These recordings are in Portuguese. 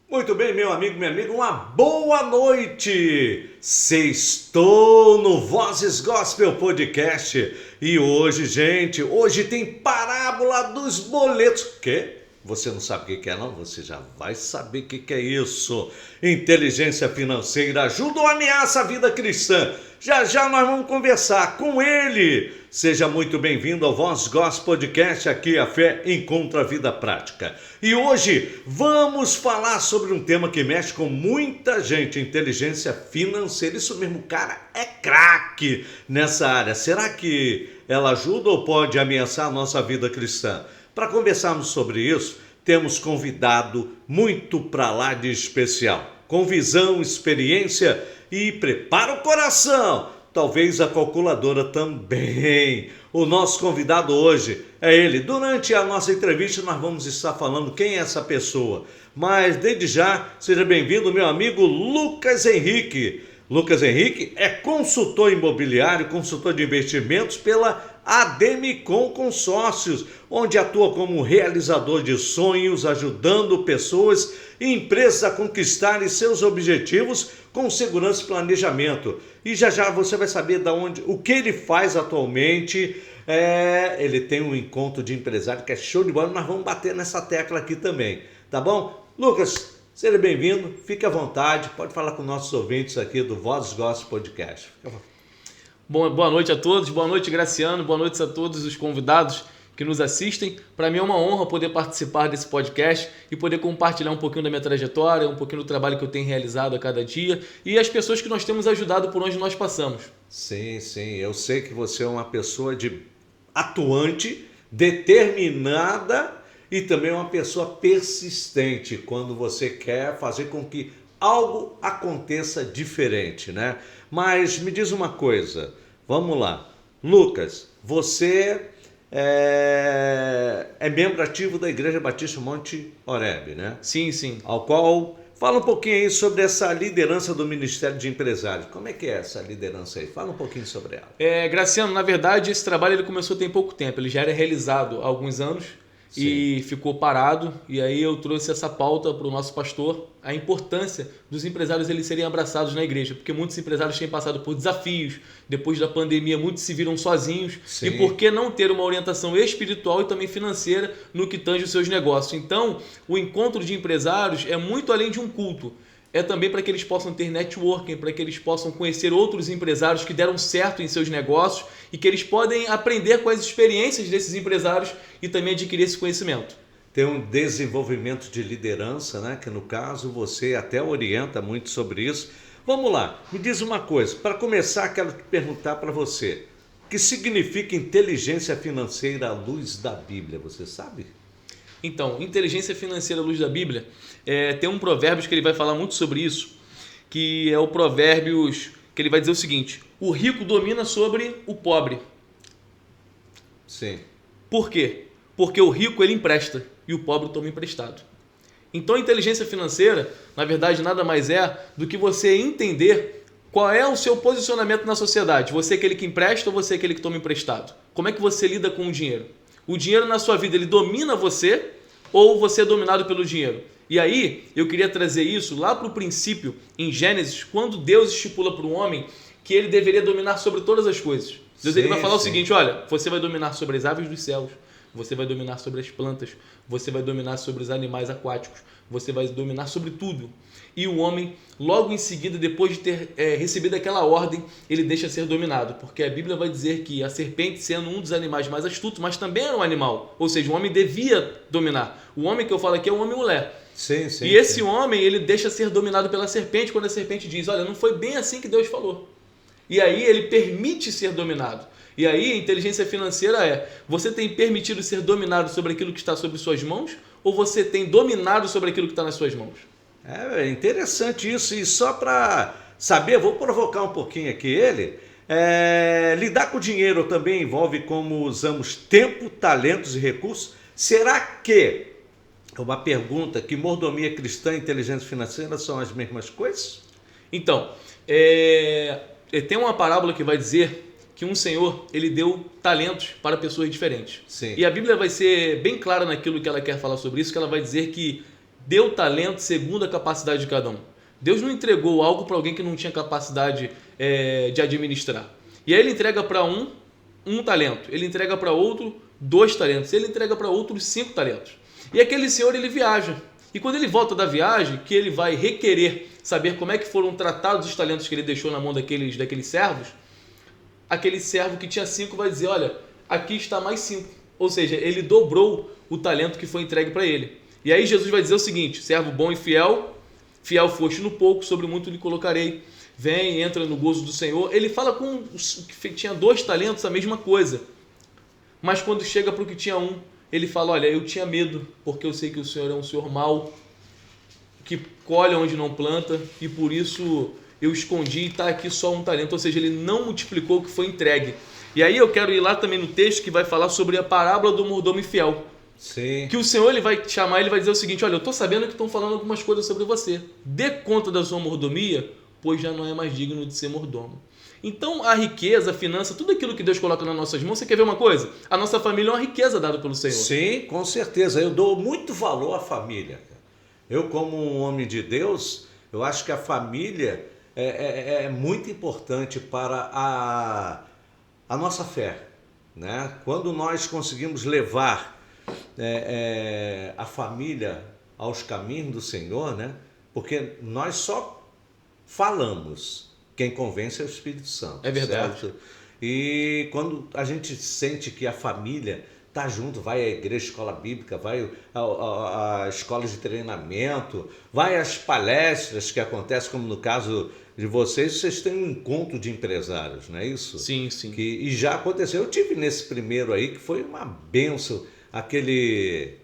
Muito bem, meu amigo, minha amiga, uma boa noite! Sextou no Vozes Gospel Podcast. E hoje, gente, hoje tem parábola dos boletos. Quê? Você não sabe o que é, não? Você já vai saber o que é isso. Inteligência financeira ajuda ou ameaça a vida cristã? Já já nós vamos conversar com ele. Seja muito bem-vindo ao Voz Gospel Podcast. Aqui a fé encontra a vida prática. E hoje vamos falar sobre um tema que mexe com muita gente, inteligência financeira. Isso mesmo, o cara é craque nessa área. Será que ela ajuda ou pode ameaçar a nossa vida cristã? Para conversarmos sobre isso, temos convidado muito para lá de especial, com visão, experiência e prepara o coração, talvez a calculadora também. O nosso convidado hoje é ele. Durante a nossa entrevista nós vamos estar falando quem é essa pessoa, mas desde já, seja bem-vindo meu amigo Lucas Henrique. Lucas Henrique é consultor imobiliário, consultor de investimentos pela Ademicon Consórcios, onde atua como realizador de sonhos, ajudando pessoas e empresas a conquistarem seus objetivos com segurança e planejamento. E já já você vai saber o que ele faz atualmente. Ele tem um encontro de empresário que é show de bola, nós vamos bater nessa tecla aqui também, tá bom? Lucas, seja bem-vindo, fique à vontade, pode falar com nossos ouvintes aqui do Vozes Gospel Podcast. Bom, boa noite a todos, boa noite Graciano, boa noite a todos os convidados que nos assistem. Para mim é uma honra poder participar desse podcast e poder compartilhar um pouquinho da minha trajetória, um pouquinho do trabalho que eu tenho realizado a cada dia e as pessoas que nós temos ajudado por onde nós passamos. Sim, eu sei que você é uma pessoa atuante, determinada e também uma pessoa persistente quando você quer fazer com que algo aconteça diferente, né? Mas me diz uma coisa, vamos lá. Lucas, você é membro ativo da Igreja Batista Monte Oreb, né? Sim. Ao qual fala um pouquinho aí sobre essa liderança do Ministério de Empresários. Como é que é essa liderança aí? Fala um pouquinho sobre ela. Graciano, na verdade esse trabalho ele começou tem pouco tempo, ele já era realizado há alguns anos. Sim. E ficou parado, e aí eu trouxe essa pauta para o nosso pastor, a importância dos empresários eles serem abraçados na igreja, porque muitos empresários têm passado por desafios, depois da pandemia muitos se viram sozinhos. Sim. E por que não ter uma orientação espiritual e também financeira no que tange os seus negócios? Então, o encontro de empresários é muito além de um culto. É também para que eles possam ter networking, para que eles possam conhecer outros empresários que deram certo em seus negócios e que eles podem aprender com as experiências desses empresários e também adquirir esse conhecimento. Tem um desenvolvimento de liderança, né? Que no caso você até orienta muito sobre isso. Vamos lá, me diz uma coisa. Para começar, quero te perguntar para você. O que significa inteligência financeira à luz da Bíblia? Você sabe? Então, inteligência financeira à luz da Bíblia, tem um Provérbios que ele vai falar muito sobre isso, que é o Provérbios que ele vai dizer o seguinte: o rico domina sobre o pobre. Sim. Por quê? Porque o rico ele empresta e o pobre toma emprestado. Então a inteligência financeira, na verdade, nada mais é do que você entender qual é o seu posicionamento na sociedade. Você é aquele que empresta ou você é aquele que toma emprestado? Como é que você lida com o dinheiro? O dinheiro na sua vida, ele domina você ou você é dominado pelo dinheiro? E aí, eu queria trazer isso lá para o princípio, em Gênesis, quando Deus estipula para o homem que ele deveria dominar sobre todas as coisas. Deus ele vai falar o seguinte: olha, você vai dominar sobre as aves dos céus, você vai dominar sobre as plantas, você vai dominar sobre os animais aquáticos, você vai dominar sobre tudo. E o homem, logo em seguida, depois de ter recebido aquela ordem, ele deixa ser dominado, porque a Bíblia vai dizer que a serpente, sendo um dos animais mais astutos, mas também era um animal, ou seja, o homem devia dominar. O homem que eu falo aqui é o homem mulher. Sim, e esse homem, ele deixa ser dominado pela serpente quando a serpente diz: olha, não foi bem assim que Deus falou. E aí ele permite ser dominado. E aí a inteligência financeira você tem permitido ser dominado sobre aquilo que está sobre suas mãos ou você tem dominado sobre aquilo que está nas suas mãos? É interessante isso. E só para saber, vou provocar um pouquinho aqui ele. Lidar com dinheiro também envolve como usamos tempo, talentos e recursos. Será que, uma pergunta, que mordomia cristã e inteligência financeira são as mesmas coisas? Então, tem uma parábola que vai dizer que um senhor, ele deu talentos para pessoas diferentes. Sim. E a Bíblia vai ser bem clara naquilo que ela quer falar sobre isso, que ela vai dizer que deu talento segundo a capacidade de cada um. Deus não entregou algo para alguém que não tinha capacidade de administrar. E aí ele entrega para um talento, ele entrega para outro 2 talentos, ele entrega para outros 5 talentos. E aquele senhor, ele viaja. E quando ele volta da viagem, que ele vai requerer saber como é que foram tratados os talentos que ele deixou na mão daqueles servos, aquele servo que tinha 5 vai dizer, olha, aqui está mais 5. Ou seja, ele dobrou o talento que foi entregue para ele. E aí Jesus vai dizer o seguinte, servo bom e fiel, fiel foste no pouco, sobre muito lhe colocarei. Vem, entra no gozo do Senhor. Ele fala com o que tinha 2 talentos a mesma coisa. Mas quando chega para o que tinha 1, ele fala, olha, eu tinha medo, porque eu sei que o Senhor é um Senhor mau, que colhe onde não planta, e por isso eu escondi e está aqui só 1 talento. Ou seja, ele não multiplicou o que foi entregue. E aí eu quero ir lá também no texto que vai falar sobre a parábola do mordomo infiel. Sim. Que o Senhor ele vai te chamar, ele vai dizer o seguinte, olha, eu estou sabendo que estão falando algumas coisas sobre você. Dê conta da sua mordomia, pois já não é mais digno de ser mordomo. Então a riqueza, a finança, tudo aquilo que Deus coloca nas nossas mãos, você quer ver uma coisa? A nossa família é uma riqueza dada pelo Senhor. Sim, com certeza. Eu dou muito valor à família. Eu, como um homem de Deus, eu acho que a família é muito importante para a nossa fé, né? Quando nós conseguimos levar a família aos caminhos do Senhor, né? Porque nós só falamos, quem convence é o Espírito Santo. É verdade. Certo? E quando a gente sente que a família está junto, vai à igreja, escola bíblica, vai à escola de treinamento, vai às palestras que acontecem, como no caso de vocês têm um encontro de empresários, não é isso? Sim, sim. E já aconteceu, eu tive nesse primeiro aí, que foi uma bênção, aquele,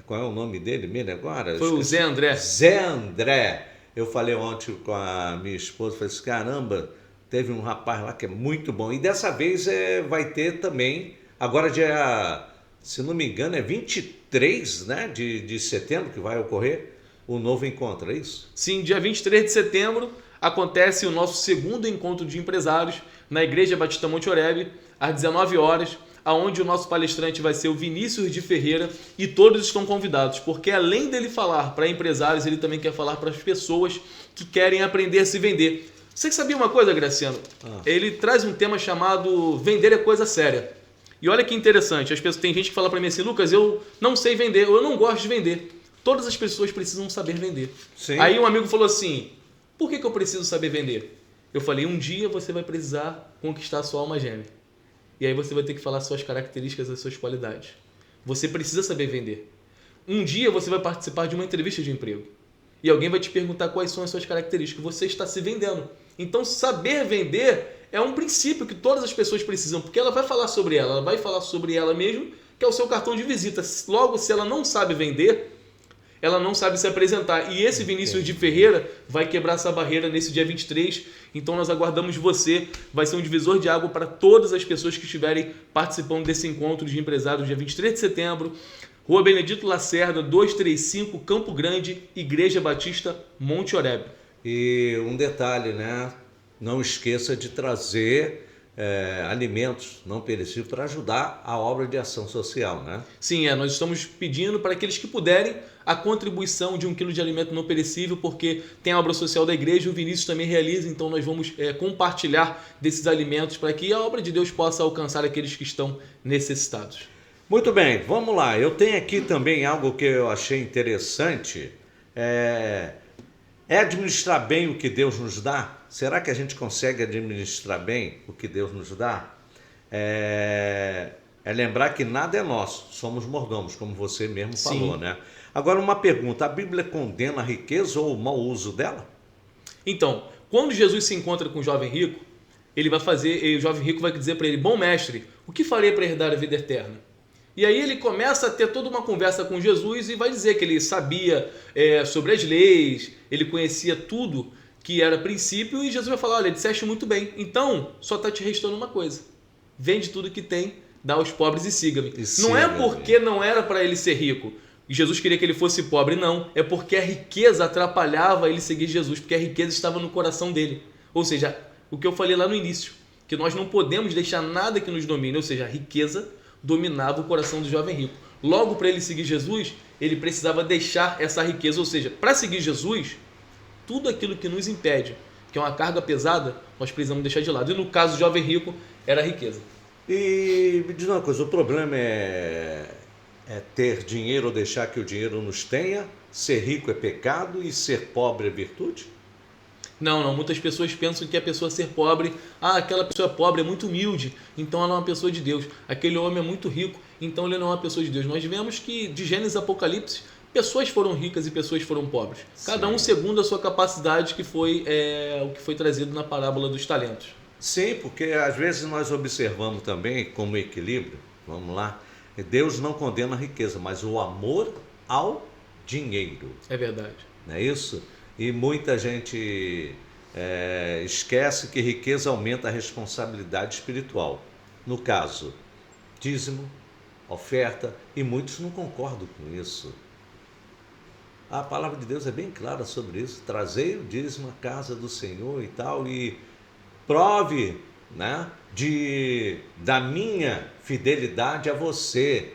qual é o nome dele mesmo agora? Foi o Zé André. Zé André. Eu falei ontem com a minha esposa, falei assim, caramba, teve um rapaz lá que é muito bom. E dessa vez vai ter também, agora dia, se não me engano, é 23, né, de setembro que vai ocorrer o novo encontro, é isso? Sim, dia 23 de setembro acontece o nosso segundo encontro de empresários na Igreja Batista Monte Oreb, às 19 horas, aonde o nosso palestrante vai ser o Vinícius de Ferreira e todos estão convidados, porque além dele falar para empresários, ele também quer falar para as pessoas que querem aprender a se vender. Você sabia uma coisa, Graciano? Ele traz um tema chamado Vender é Coisa Séria. E olha que interessante, tem gente que fala para mim assim, Lucas, eu não sei vender, eu não gosto de vender. Todas as pessoas precisam saber vender. Sim. Aí um amigo falou assim, por que eu preciso saber vender? Eu falei, um dia você vai precisar conquistar a sua alma gêmea. E aí você vai ter que falar suas características, as suas qualidades. Você precisa saber vender. Um dia você vai participar de uma entrevista de emprego. E alguém vai te perguntar quais são as suas características. Você está se vendendo. Então, saber vender é um princípio que todas as pessoas precisam. Porque ela vai falar sobre ela vai falar sobre ela mesmo, que é o seu cartão de visita. Logo, se ela não sabe vender, ela não sabe se apresentar. E esse Vinícius de Ferreira vai quebrar essa barreira nesse dia 23. Então nós aguardamos você. Vai ser um divisor de água para todas as pessoas que estiverem participando desse encontro de empresários dia 23 de setembro. Rua Benedito Lacerda, 235, Campo Grande, Igreja Batista, Monte Oreb. E um detalhe, né? Não esqueça de trazer alimentos não perecíveis para ajudar a obra de ação social, né? Sim, nós estamos pedindo para aqueles que puderem a contribuição de 1 quilo de alimento não perecível, porque tem a obra social da igreja, o Vinícius também realiza, então nós vamos compartilhar desses alimentos para que a obra de Deus possa alcançar aqueles que estão necessitados. Muito bem, vamos lá. Eu tenho aqui também algo que eu achei interessante. É administrar bem o que Deus nos dá? Será que a gente consegue administrar bem o que Deus nos dá? É lembrar que nada é nosso, somos mordomos, como você mesmo falou, né? Agora uma pergunta, a Bíblia condena a riqueza ou o mau uso dela? Então, quando Jesus se encontra com o jovem rico, o jovem rico vai dizer para ele, bom mestre, o que farei para herdar a vida eterna? E aí ele começa a ter toda uma conversa com Jesus e vai dizer que ele sabia sobre as leis, ele conhecia tudo que era princípio, e Jesus vai falar, olha, disseste muito bem, então só está te restando uma coisa, vende tudo que tem, dá aos pobres e siga-me. Não é porque não era para ele ser rico, e Jesus queria que ele fosse pobre, não, é porque a riqueza atrapalhava ele seguir Jesus, porque a riqueza estava no coração dele. Ou seja, o que eu falei lá no início, que nós não podemos deixar nada que nos domine, ou seja, a riqueza dominava o coração do jovem rico. Logo, para ele seguir Jesus, ele precisava deixar essa riqueza. Ou seja, para seguir Jesus, tudo aquilo que nos impede, que é uma carga pesada, nós precisamos deixar de lado. E no caso do jovem rico, era a riqueza. E me diz uma coisa, o problema é ter dinheiro ou deixar que o dinheiro nos tenha? Ser rico é pecado e ser pobre é virtude? Não. Muitas pessoas pensam que a pessoa ser pobre, aquela pessoa pobre é muito humilde, então ela é uma pessoa de Deus. Aquele homem é muito rico, então ele não é uma pessoa de Deus. Nós vemos que de Gênesis a Apocalipse, pessoas foram ricas e pessoas foram pobres. Cada um segundo a sua capacidade, que foi o que foi trazido na parábola dos talentos. Sim, porque às vezes nós observamos também como equilíbrio, vamos lá, Deus não condena a riqueza, mas o amor ao dinheiro. É verdade. Não é isso? E muita gente esquece que riqueza aumenta a responsabilidade espiritual. No caso, dízimo, oferta, e muitos não concordam com isso. A palavra de Deus é bem clara sobre isso. Trazei o dízimo à casa do Senhor e tal, e prove, né, da minha fidelidade a você.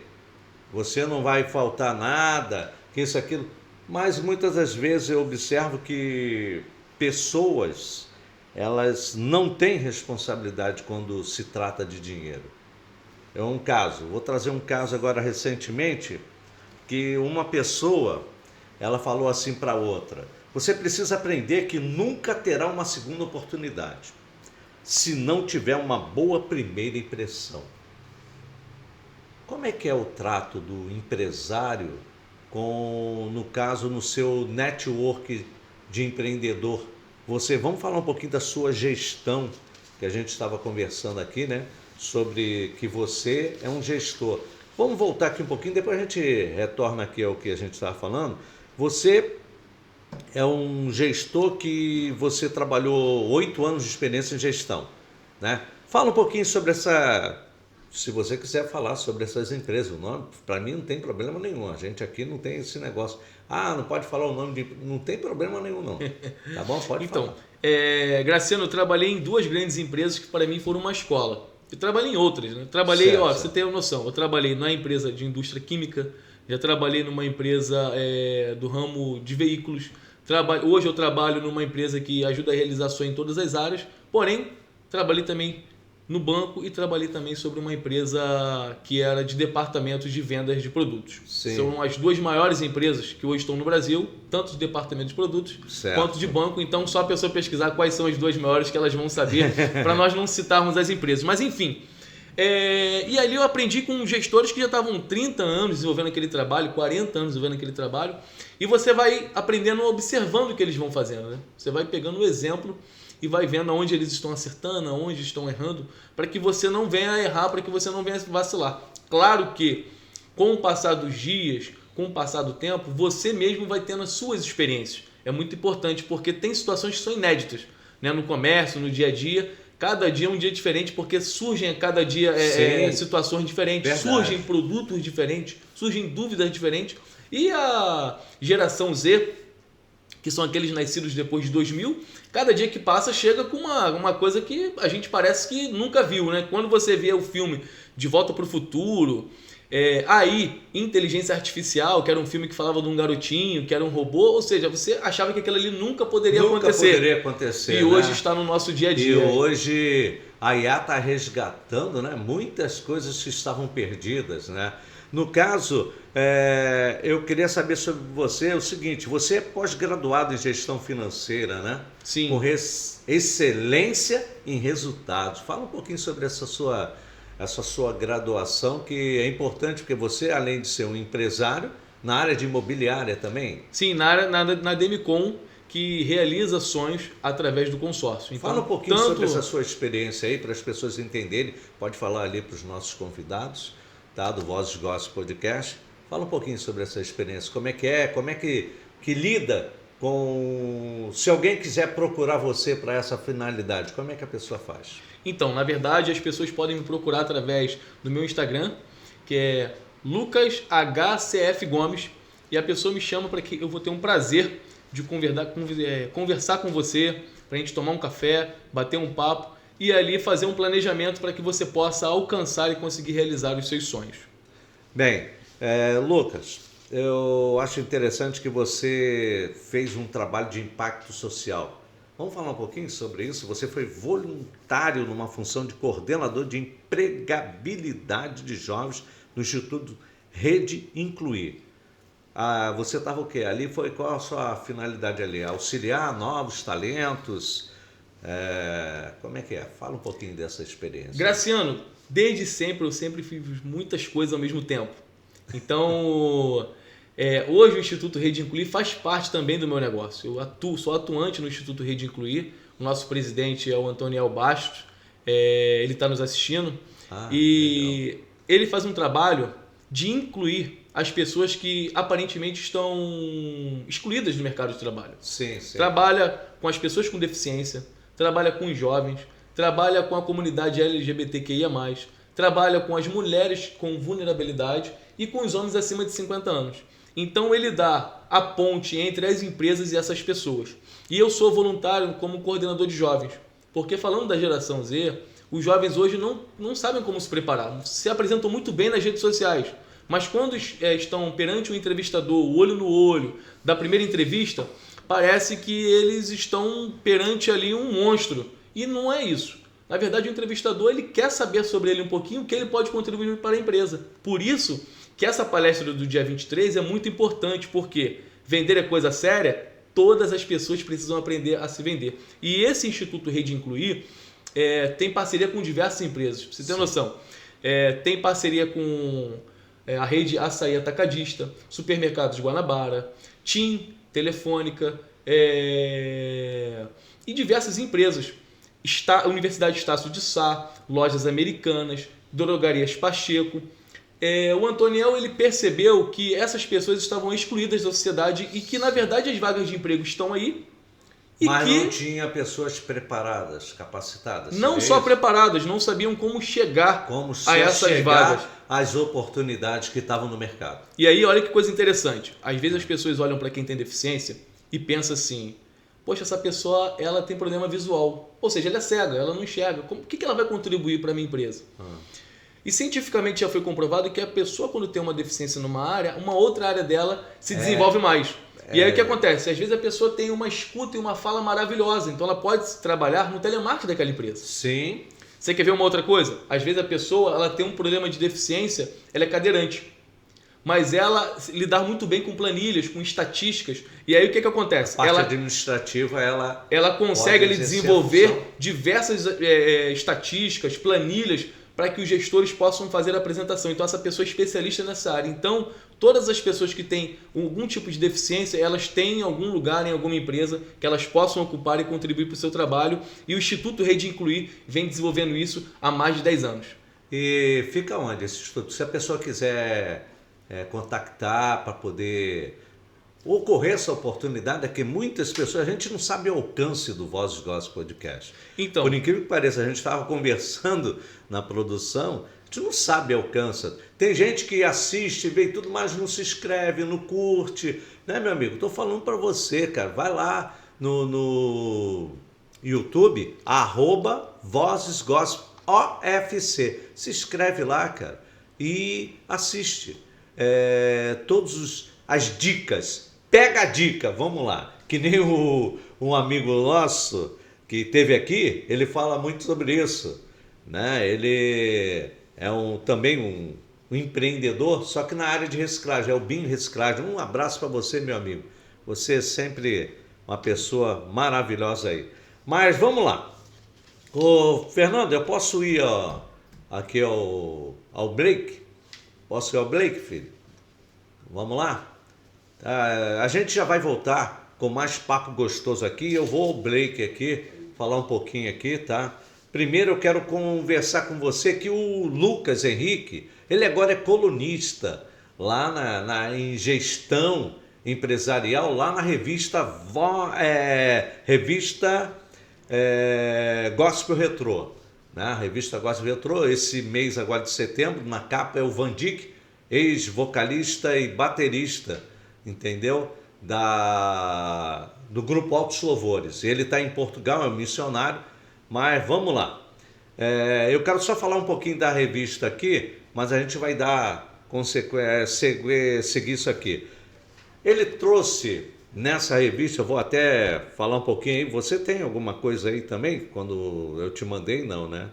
Você não vai faltar nada, que isso, aquilo. Mas muitas das vezes eu observo que pessoas, elas não têm responsabilidade quando se trata de dinheiro. É um caso, vou trazer um caso agora recentemente, que uma pessoa, ela falou assim para outra: você precisa aprender que nunca terá uma segunda oportunidade se não tiver uma boa primeira impressão. Como é que é o trato do empresário no caso, no seu network de empreendedor? Vamos falar um pouquinho da sua gestão, que a gente estava conversando aqui, né? Sobre que você é um gestor. Vamos voltar aqui um pouquinho, depois a gente retorna aqui ao que a gente estava falando. Você é um gestor que você trabalhou 8 anos de experiência em gestão, né? Fala um pouquinho sobre se você quiser falar sobre essas empresas. O nome, para mim, não tem problema nenhum. A gente aqui não tem esse negócio. Não pode falar o nome não tem problema nenhum, não. Tá bom? Pode falar. Graciano, eu trabalhei em 2 grandes empresas que para mim foram uma escola. Eu trabalhei em outras, né? Trabalhei, certo. Você tem uma noção, eu trabalhei numa empresa de indústria química, já trabalhei numa empresa do ramo de veículos. Hoje eu trabalho numa empresa que ajuda a realizar sonho em todas as áreas, porém, trabalhei também no banco e trabalhei também sobre uma empresa que era de departamentos de vendas de produtos. Sim. São as 2 maiores empresas que hoje estão no Brasil, tanto de departamento de produtos, certo, quanto de banco. Então, só a pessoa pesquisar quais são as 2 maiores que elas vão saber, para nós não citarmos as empresas. Mas, enfim, e ali eu aprendi com gestores que já estavam 30 anos desenvolvendo aquele trabalho, 40 anos desenvolvendo aquele trabalho, e você vai aprendendo observando o que eles vão fazendo, né? Você vai pegando o exemplo e vai vendo aonde eles estão acertando, aonde estão errando, para que você não venha a errar, para que você não venha a vacilar. Claro que, com o passar dos dias, com o passar do tempo, você mesmo vai tendo as suas experiências. É muito importante, porque tem situações que são inéditas, né? No comércio, no dia a dia. Cada dia é um dia diferente, porque surgem a cada dia situações diferentes, verdade, surgem produtos diferentes, surgem dúvidas diferentes. E a geração Z, que são aqueles nascidos depois de 2000, cada dia que passa chega com uma coisa que a gente parece que nunca viu, né? Quando você vê o filme De Volta para o Futuro, Inteligência Artificial, que era um filme que falava de um garotinho, que era um robô, ou seja, você achava que aquilo ali nunca poderia acontecer. E hoje está no nosso dia a dia. E hoje a IA está resgatando, né, muitas coisas que estavam perdidas, né? No caso, eu queria saber sobre você o seguinte: você é pós-graduado em gestão financeira, né? Sim. Com excelência em resultados. Fala um pouquinho sobre essa sua graduação, que é importante, porque você, além de ser um empresário, na área de imobiliária também? Sim, na Demicon, que realiza sonhos através do consórcio. Então, fala um pouquinho sobre essa sua experiência aí, para as pessoas entenderem. Pode falar ali para os nossos convidados, tá, do Vozes Gospel Podcast. Fala um pouquinho sobre essa experiência. Como é que lida com... Se alguém quiser procurar você para essa finalidade, como é que a pessoa faz? Então, na verdade, as pessoas podem me procurar através do meu Instagram, que é LucasHCF Gomes, e a pessoa me chama para que eu vou ter um prazer de conversar com você, para a gente tomar um café, bater um papo e ali fazer um planejamento para que você possa alcançar e conseguir realizar os seus sonhos. Bem, Lucas, eu acho interessante que você fez um trabalho de impacto social. Vamos falar um pouquinho sobre isso? Você foi voluntário numa função de coordenador de empregabilidade de jovens no Instituto Rede Incluir. Você estava o quê? Ali foi qual a sua finalidade ali? Auxiliar novos talentos? Como é que é? Fala um pouquinho dessa experiência. Graciano, desde sempre eu sempre fiz muitas coisas ao mesmo tempo. Então, hoje o Instituto Rede Incluir faz parte também do meu negócio. Eu sou atuante no Instituto Rede Incluir. O nosso presidente é o Antoniel Bastos. Ele está nos assistindo. E legal. Ele faz um trabalho de incluir as pessoas que aparentemente estão excluídas do mercado de trabalho. Sim, sim. Trabalha com as pessoas com deficiência, trabalha com os jovens, trabalha com a comunidade LGBTQIA+, trabalha com as mulheres com vulnerabilidade e com os homens acima de 50 anos. Então ele dá a ponte entre as empresas e essas pessoas. E eu sou voluntário como coordenador de jovens, porque falando da geração Z, os jovens hoje não sabem como se preparar, se apresentam muito bem nas redes sociais, mas quando estão perante um entrevistador, olho no olho, da primeira entrevista, parece que eles estão perante ali um monstro. E não é isso. Na verdade, o entrevistador ele quer saber sobre ele um pouquinho, o que ele pode contribuir para a empresa. Por isso que essa palestra do dia 23 é muito importante, porque vender é coisa séria, todas as pessoas precisam aprender a se vender. E esse Instituto Rede Incluir tem parceria com diversas empresas. Pra você ter noção, tem parceria com a rede Açaí Atacadista, Supermercados Guanabara, TIM, Telefônica e diversas empresas. Universidade Estácio de Sá, Lojas Americanas, Drogarias Pacheco. O Antoniel ele percebeu que essas pessoas estavam excluídas da sociedade e que, na verdade, as vagas de emprego estão aí. Mas não tinha pessoas preparadas, capacitadas. Não só preparadas, não sabiam como chegar a essas vagas. As oportunidades que estavam no mercado. E aí, olha que coisa interessante. Às vezes as pessoas olham para quem tem deficiência e pensam assim, poxa, essa pessoa ela tem problema visual. Ou seja, ela é cega, ela não enxerga. O que ela vai contribuir para a minha empresa? E cientificamente já foi comprovado que a pessoa, quando tem uma deficiência numa área, uma outra área dela se desenvolve mais. E aí o que acontece? Às vezes a pessoa tem uma escuta e uma fala maravilhosa, então ela pode trabalhar no telemarketing daquela empresa. Sim. Você quer ver uma outra coisa? Às vezes a pessoa ela tem um problema de deficiência, ela é cadeirante, mas ela lidar muito bem com planilhas, com estatísticas. E aí o que acontece? A parte administrativa ela consegue desenvolver diversas estatísticas, planilhas, para que os gestores possam fazer a apresentação. Então essa pessoa é especialista nessa área. Então todas as pessoas que têm algum tipo de deficiência, elas têm algum lugar em alguma empresa que elas possam ocupar e contribuir para o seu trabalho. E o Instituto Rede Incluir vem desenvolvendo isso há mais de 10 anos. E fica onde esse instituto? Se a pessoa quiser contactar para poder ocorrer essa oportunidade, é que muitas pessoas, a gente não sabe o alcance do Vozes Gospel Podcast. Então, por incrível que pareça, a gente estava conversando na produção, a gente não sabe o alcance. Tem gente que assiste, vê tudo, mas não se inscreve, não curte, né, meu amigo? Estou falando para você, cara, vai lá no YouTube, @Vozes Gospel OFC, se inscreve lá, cara, e assiste todas as dicas. Pega a dica, vamos lá. Que nem um amigo nosso que esteve aqui, ele fala muito sobre isso, né? Ele é também um empreendedor, só que na área de reciclagem, é o BIM Reciclagem. Um abraço para você, meu amigo. Você é sempre uma pessoa maravilhosa aí. Mas vamos lá. Ô, Fernando, eu posso ir aqui ao break? Posso ir ao break, filho? Vamos lá? A gente já vai voltar com mais papo gostoso aqui. Eu vou ao break aqui, falar um pouquinho aqui, tá? Primeiro eu quero conversar com você que o Lucas Henrique, ele agora é colunista lá em gestão empresarial, lá na revista Gospel Retrô, né? A revista Gospel Retrô, esse mês agora de setembro, na capa é o Van Dyck, ex-vocalista e baterista, entendeu? Do grupo Altos Louvores. Ele está em Portugal, é um missionário, mas vamos lá. Eu quero só falar um pouquinho da revista aqui, mas a gente vai dar seguir isso aqui. Ele trouxe nessa revista, eu vou até falar um pouquinho aí, você tem alguma coisa aí também? Quando eu te mandei, não, né?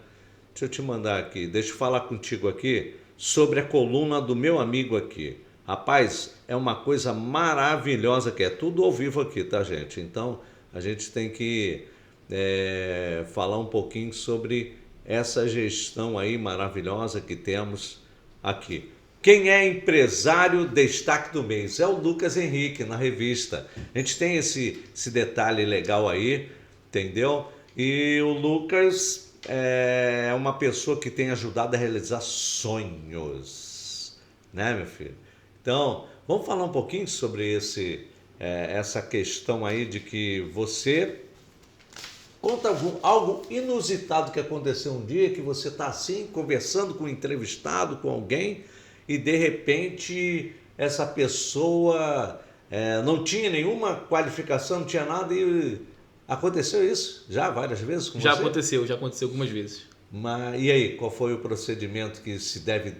Deixa eu te mandar aqui, deixa eu falar contigo aqui sobre a coluna do meu amigo aqui. Rapaz, é uma coisa maravilhosa que é tudo ao vivo aqui, tá, gente? Então, a gente tem que falar um pouquinho sobre essa gestão aí maravilhosa que temos aqui. Quem é empresário destaque do mês? É o Lucas Henrique, na revista. A gente tem esse detalhe legal aí, entendeu? E o Lucas é uma pessoa que tem ajudado a realizar sonhos, né, meu filho? Então, vamos falar um pouquinho sobre essa questão aí de que você conta algo inusitado que aconteceu um dia, que você está assim, conversando com um entrevistado, com alguém, e de repente essa pessoa não tinha nenhuma qualificação, não tinha nada, e aconteceu isso já várias vezes com você? Já aconteceu algumas vezes. E aí, qual foi o procedimento que se deve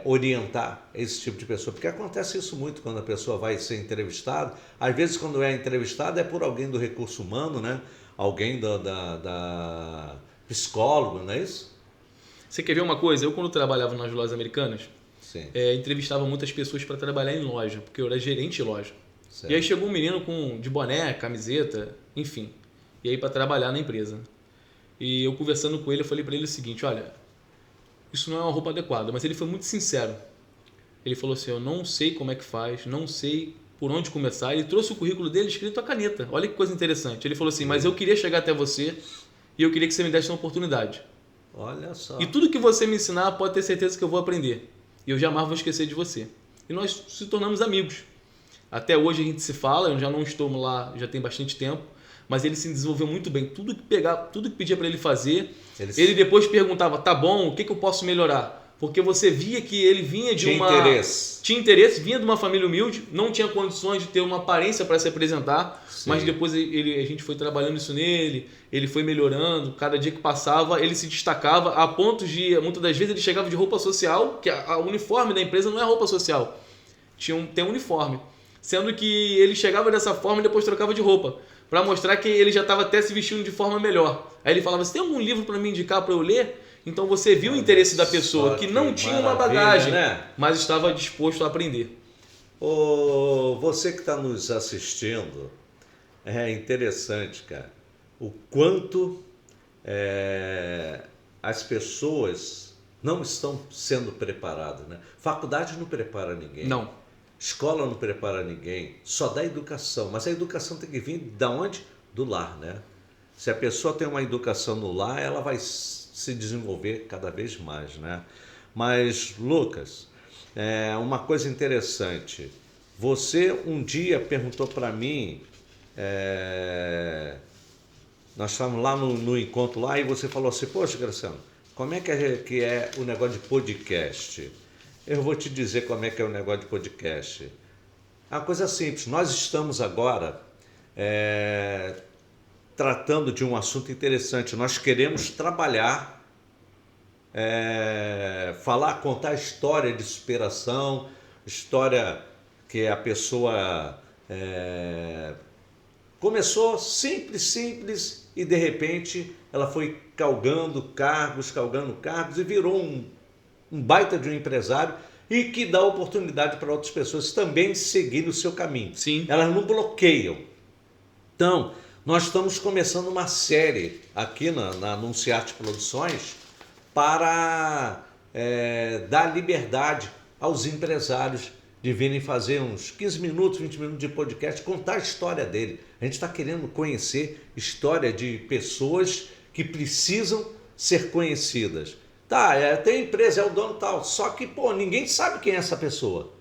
orientar esse tipo de pessoa? Porque acontece isso muito quando a pessoa vai ser entrevistada. Às vezes, quando é entrevistada, é por alguém do recurso humano, né? Alguém da psicólogo, não é isso? Você quer ver uma coisa? Eu, quando trabalhava nas lojas americanas, entrevistava muitas pessoas para trabalhar em loja, porque eu era gerente de loja. Certo. E aí chegou um menino de boné, camiseta, enfim, e aí para trabalhar na empresa. E eu conversando com ele, eu falei para ele o seguinte: olha, isso não é uma roupa adequada, mas ele foi muito sincero. Ele falou assim: eu não sei como é que faz, não sei por onde começar. Ele trouxe o currículo dele escrito a caneta. Olha que coisa interessante. Ele falou assim: mas eu queria chegar até você e eu queria que você me desse uma oportunidade. Olha só. E tudo que você me ensinar, pode ter certeza que eu vou aprender. E eu jamais vou esquecer de você. E nós se tornamos amigos. Até hoje a gente se fala, eu já não estou lá, já tem bastante tempo, mas ele se desenvolveu muito bem. Tudo que pedia para ele fazer, ele depois perguntava: tá bom, o que eu posso melhorar? Porque você via que ele vinha de tinha interesse, vinha de uma família humilde, não tinha condições de ter uma aparência para se apresentar. Sim. Mas depois a gente foi trabalhando isso nele, ele foi melhorando, cada dia que passava ele se destacava, a ponto de, muitas das vezes ele chegava de roupa social, que a uniforme da empresa não é roupa social, tem um uniforme, sendo que ele chegava dessa forma e depois trocava de roupa, para mostrar que ele já estava até se vestindo de forma melhor. Aí ele falava: você tem algum livro para me indicar para eu ler? Então você viu o interesse da pessoa que não tinha uma bagagem, né? Mas estava disposto a aprender. Você que está nos assistindo, é interessante, cara, o quanto as pessoas não estão sendo preparadas, né? Faculdade não prepara ninguém. Não. Escola não prepara ninguém, só dá educação. Mas a educação tem que vir da onde? Do lar, né? Se a pessoa tem uma educação no lar, ela vai se desenvolver cada vez mais, né? Mas, Lucas, uma coisa interessante. Você um dia perguntou para mim, nós estávamos lá no encontro lá, e você falou assim: poxa, Graciano, como é que é o negócio de podcast? Eu vou te dizer como é que é o negócio de podcast. É uma coisa simples. Nós estamos agora tratando de um assunto interessante. Nós queremos trabalhar, contar história de superação, história que a pessoa começou simples e de repente ela foi galgando cargos e virou um baita de um empresário, e que dá oportunidade para outras pessoas também seguirem o seu caminho. Sim. Elas não bloqueiam. Então, nós estamos começando uma série aqui na Anunciarte Produções para dar liberdade aos empresários de virem fazer uns 15 minutos, 20 minutos de podcast, contar a história dele. A gente está querendo conhecer história de pessoas que precisam ser conhecidas. Tá, tem empresa, é o dono tal, só que, ninguém sabe quem é essa pessoa.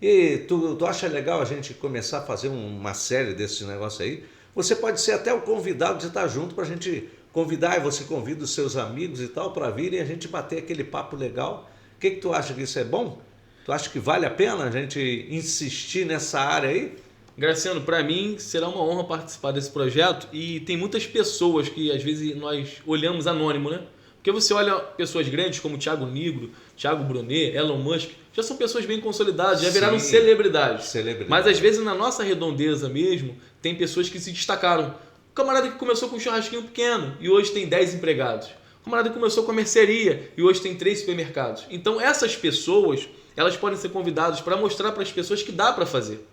E tu acha legal a gente começar a fazer uma série desse negócio aí? Você pode ser até o convidado de estar junto para a gente convidar, e você convida os seus amigos e tal para virem e a gente bater aquele papo legal. O que tu acha que isso é bom? Tu acha que vale a pena a gente insistir nessa área aí? Graciano, para mim será uma honra participar desse projeto, e tem muitas pessoas que às vezes nós olhamos anônimo, né? Porque você olha pessoas grandes como Thiago Nigro, Thiago Brunet, Elon Musk, já são pessoas bem consolidadas, já viraram celebridades. Mas às vezes na nossa redondeza mesmo, tem pessoas que se destacaram. O camarada que começou com um churrasquinho pequeno e hoje tem 10 empregados. O camarada que começou com a mercearia e hoje tem 3 supermercados. Então essas pessoas, elas podem ser convidadas para mostrar para as pessoas que dá para fazer.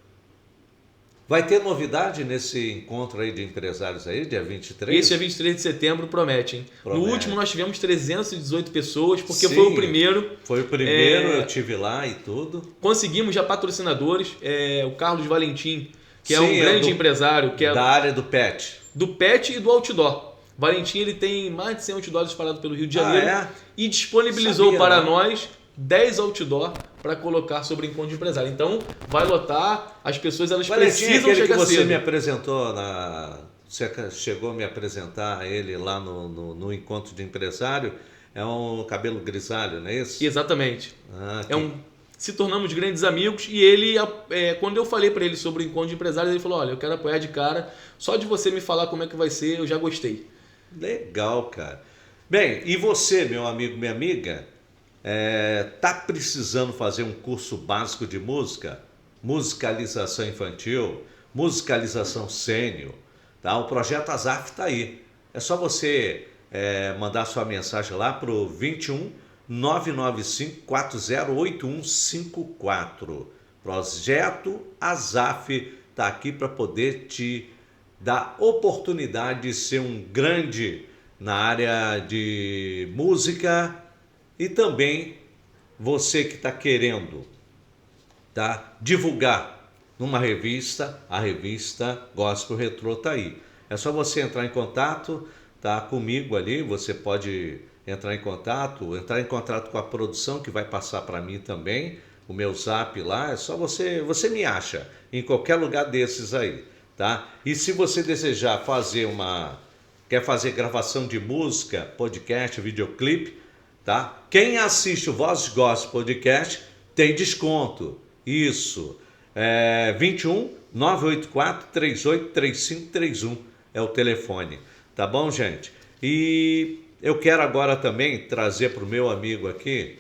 Vai ter novidade nesse encontro aí de empresários aí, dia 23? Esse dia 23 de setembro promete, hein? Promete. No último nós tivemos 318 pessoas, porque Sim, foi o primeiro. Foi o primeiro, eu tive lá e tudo. Conseguimos já patrocinadores, o Carlos Valentim, que é Sim, um grande empresário. Que é da área do pet. Do pet e do outdoor. Valentim ele tem mais de 100 outdoors espalhados pelo Rio de Janeiro e disponibilizou para nós 10 outdoor para colocar sobre encontro de empresário. Então, vai lotar, as pessoas elas precisam chegar que você cedo. me apresentou, você chegou a me apresentar a ele lá no encontro de empresário, é um cabelo grisalho, não é isso? Exatamente. Se tornamos grandes amigos e ele, quando eu falei para ele sobre o encontro de empresários, ele falou, olha, eu quero apoiar de cara, só de você me falar como é que vai ser, eu já gostei. Legal, cara. Bem, e você, meu amigo, minha amiga, tá precisando fazer um curso básico de música? Musicalização infantil, musicalização sênior, tá? O projeto Azaf está aí. É só você mandar sua mensagem lá para o 21 995 408154. Projeto Azaf está aqui para poder te dar oportunidade de ser um grande na área de música e também você que está querendo divulgar numa revista, a revista Gospel Retrô está aí. É só você entrar em contato comigo ali, você pode entrar em contato com a produção que vai passar para mim também, o meu zap lá, é só você me acha em qualquer lugar desses aí, tá? E se você desejar quer fazer gravação de música, podcast, videoclipe, tá? Quem assiste o Voz Gospel Podcast tem desconto, isso, 21 984 38 3531 é o telefone, tá bom, gente? E eu quero agora também trazer para o meu amigo aqui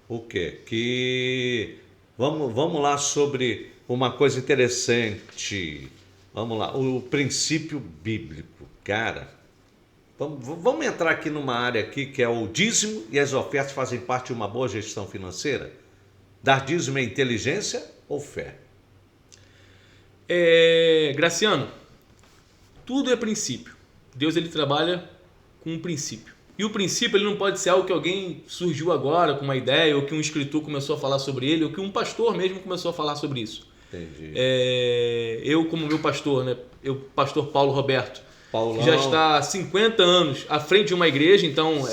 o quê? Que vamos lá sobre uma coisa interessante. Vamos lá, o princípio bíblico, cara. Vamos entrar aqui numa área aqui que é o dízimo e as ofertas fazem parte de uma boa gestão financeira? Dar dízimo é inteligência ou fé? Graciano, tudo é princípio. Deus ele trabalha com um princípio. E o princípio ele não pode ser algo que alguém surgiu agora com uma ideia, ou que um escritor começou a falar sobre ele, ou que um pastor mesmo começou a falar sobre isso. Entendi. Eu, como meu pastor, né? Pastor Paulo Roberto, Paulão, que já está há 50 anos à frente de uma igreja, então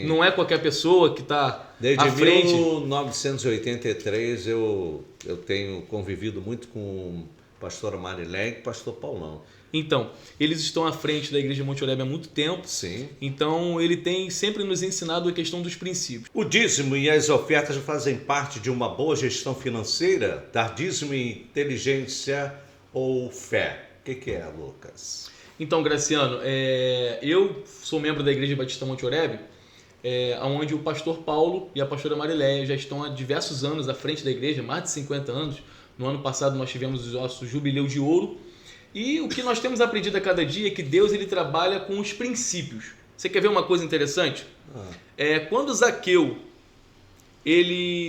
não é qualquer pessoa que está à frente. Desde 1983 eu tenho convivido muito com o pastor Marilé e o pastor Paulão. Então, eles estão à frente da Igreja Monte Oreb há muito tempo. Sim. Então, ele tem sempre nos ensinado a questão dos princípios. O dízimo e as ofertas fazem parte de uma boa gestão financeira? Dar dízimo em inteligência ou fé? O que é, Lucas? Então, Graciano, eu sou membro da Igreja Batista Monte Oreb, onde o pastor Paulo e a pastora Mariléia já estão há diversos anos à frente da igreja, mais de 50 anos. No ano passado nós tivemos o nosso jubileu de ouro. E o que nós temos aprendido a cada dia é que Deus ele trabalha com os princípios. Você quer ver uma coisa interessante? Quando Zaqueu,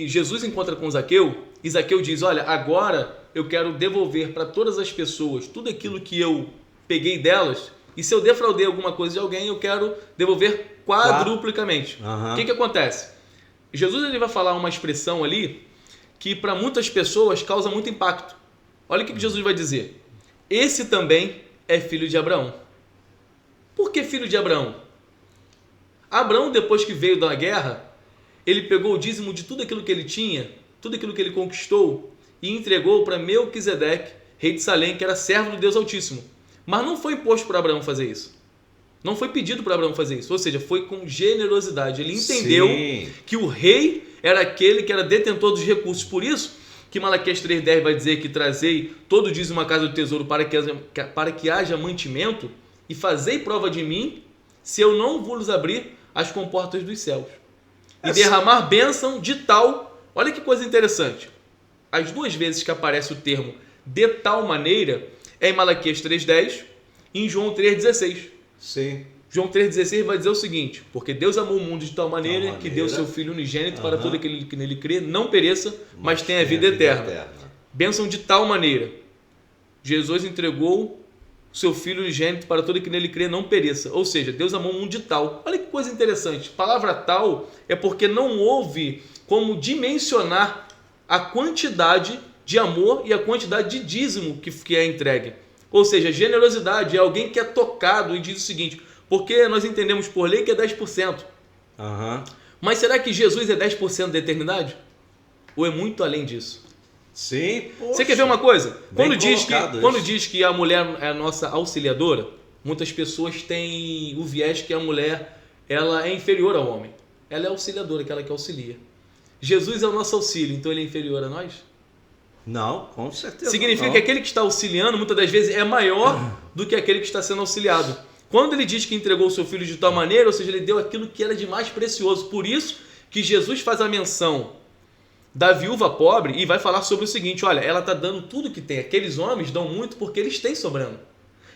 Jesus encontra com Zaqueu, e Zaqueu diz, olha, agora eu quero devolver para todas as pessoas tudo aquilo que eu peguei delas, e se eu defraudei alguma coisa de alguém, eu quero devolver quadruplicamente. O que acontece? Jesus ele vai falar uma expressão ali que para muitas pessoas causa muito impacto. Olha o que Jesus vai dizer. Esse também é filho de Abraão. Por que filho de Abraão? Abraão, depois que veio da guerra, ele pegou o dízimo de tudo aquilo que ele tinha, tudo aquilo que ele conquistou, e entregou para Melquisedeque, rei de Salém, que era servo do Deus Altíssimo. Mas não foi imposto para Abraão fazer isso. Não foi pedido para Abraão fazer isso. Ou seja, foi com generosidade. Ele entendeu que o rei era aquele que era detentor dos recursos. Por isso que Malaquias 3,10 vai dizer que trazei todo o dízimo à casa do tesouro para que haja mantimento e fazei prova de mim se eu não vos abrir as comportas dos céus e derramar bênção de tal... Olha que coisa interessante. As duas vezes que aparece o termo de tal maneira é em Malaquias 3,10 e em João 3,16. Sim. João 3,16 vai dizer o seguinte: porque Deus amou o mundo de tal maneira que deu seu Filho unigênito para todo aquele que nele crê, não pereça, mas tenha a vida eterna. Bênção de tal maneira. Jesus entregou seu Filho unigênito para todo que nele crê, não pereça. Ou seja, Deus amou o mundo de tal. Olha que coisa interessante. A palavra tal é porque não houve como dimensionar a quantidade de amor e a quantidade de dízimo que é entregue. Ou seja, generosidade é alguém que é tocado e diz o seguinte: porque nós entendemos por lei que é 10%. Mas será que Jesus é 10% da eternidade? Ou é muito além disso? Sim. Poxa, você quer ver uma coisa? Quando diz que a mulher é a nossa auxiliadora, muitas pessoas têm o viés que a mulher ela é inferior ao homem. Ela é auxiliadora, aquela que auxilia. Jesus é o nosso auxílio, então ele é inferior a nós? Não, com certeza. Significa que aquele que está auxiliando, muitas das vezes, é maior do que aquele que está sendo auxiliado. Quando ele diz que entregou o seu filho de tal maneira, ou seja, ele deu aquilo que era de mais precioso. Por isso que Jesus faz a menção da viúva pobre e vai falar sobre o seguinte: olha, ela está dando tudo que tem. Aqueles homens dão muito porque eles têm sobrando.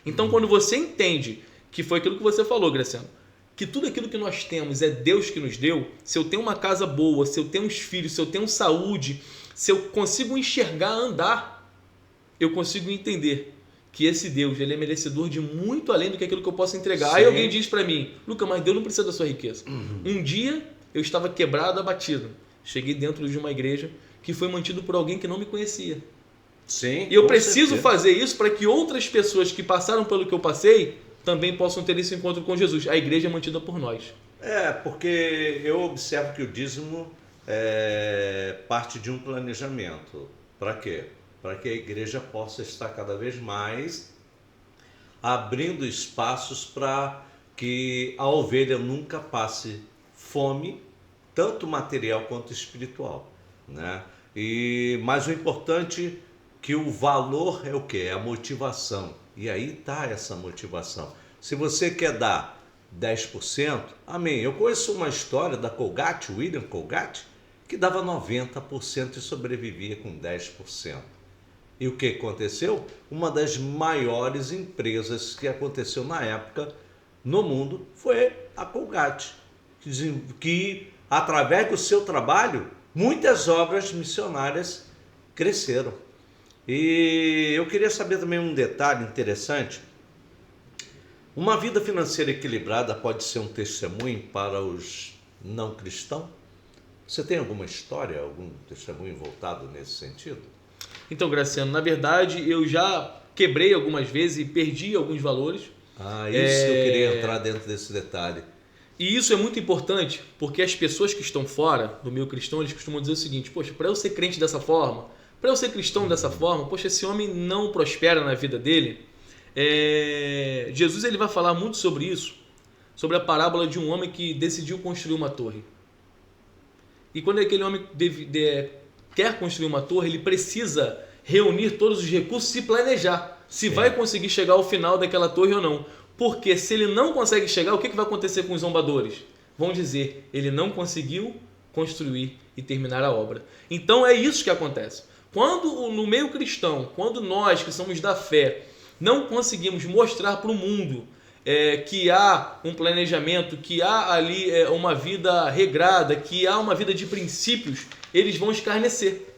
Então, quando você entende que foi aquilo que você falou, Graciano, que tudo aquilo que nós temos é Deus que nos deu, se eu tenho uma casa boa, se eu tenho uns filhos, se eu tenho saúde, se eu consigo enxergar, andar, eu consigo entender que esse Deus, ele é merecedor de muito além do que aquilo que eu posso entregar. Sim. Aí alguém diz para mim: Luca, mas Deus não precisa da sua riqueza. Um dia eu estava quebrado, abatido. Cheguei dentro de uma igreja que foi mantido por alguém que não me conhecia. Sim, e eu preciso fazer isso para que outras pessoas que passaram pelo que eu passei também possam ter esse encontro com Jesus. A igreja é mantida por nós. Porque eu observo que o dízimo é parte de um planejamento. Para quê? Para que a igreja possa estar cada vez mais abrindo espaços para que a ovelha nunca passe fome, tanto material quanto espiritual, né? Mas o importante é que o valor é o quê? É a motivação. E aí está essa motivação. Se você quer dar 10%, amém. Eu conheço uma história da Colgate, William Colgate, que dava 90% e sobrevivia com 10%. E o que aconteceu? Uma das maiores empresas que aconteceu na época no mundo foi a Colgate, que através do seu trabalho, muitas obras missionárias cresceram. E eu queria saber também um detalhe interessante. Uma vida financeira equilibrada pode ser um testemunho para os não cristãos? Você tem alguma história, algum testemunho voltado nesse sentido? Então, Graciano, na verdade, eu já quebrei algumas vezes e perdi alguns valores. Eu queria entrar dentro desse detalhe. E isso é muito importante, porque as pessoas que estão fora do meio cristão, eles costumam dizer o seguinte: poxa, para eu ser crente dessa forma, para eu ser cristão dessa forma, poxa, esse homem não prospera na vida dele. Jesus ele vai falar muito sobre isso, sobre a parábola de um homem que decidiu construir uma torre. E quando aquele homem quer construir uma torre, ele precisa reunir todos os recursos e planejar se vai conseguir chegar ao final daquela torre ou não. Porque se ele não consegue chegar, o que vai acontecer com os zombadores? Vão dizer: ele não conseguiu construir e terminar a obra. Então é isso que acontece. Quando no meio cristão, quando nós que somos da fé não conseguimos mostrar para o mundo que há um planejamento, que há ali uma vida regrada, que há uma vida de princípios, eles vão escarnecer.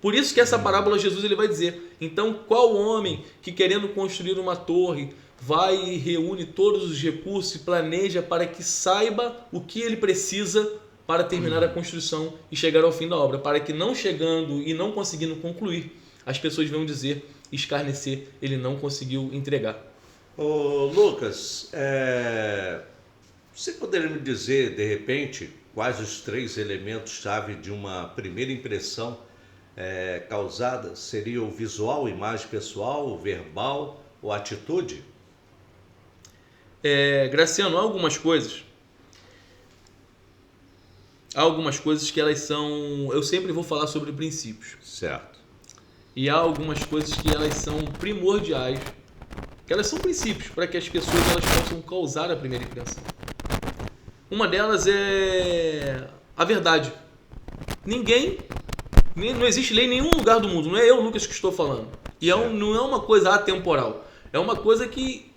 Por isso que essa parábola Jesus ele vai dizer: então qual homem que querendo construir uma torre vai e reúne todos os recursos e planeja para que saiba o que ele precisa para terminar a construção e chegar ao fim da obra, para que não chegando e não conseguindo concluir, as pessoas vão dizer, escarnecer, ele não conseguiu entregar. Ô Lucas, você poderia me dizer, de repente, quais os 3 elementos-chave de uma primeira impressão causada? Seria o visual, imagem pessoal, o verbal ou atitude? Graciano, há algumas coisas que elas são... Eu sempre vou falar sobre princípios. Certo. E há algumas coisas que elas são primordiais que elas são princípios para que as pessoas elas possam causar a primeira impressão. Uma delas é a verdade. Não existe lei em nenhum lugar do mundo, não é eu, Lucas, que estou falando. E não é uma coisa atemporal, é uma coisa que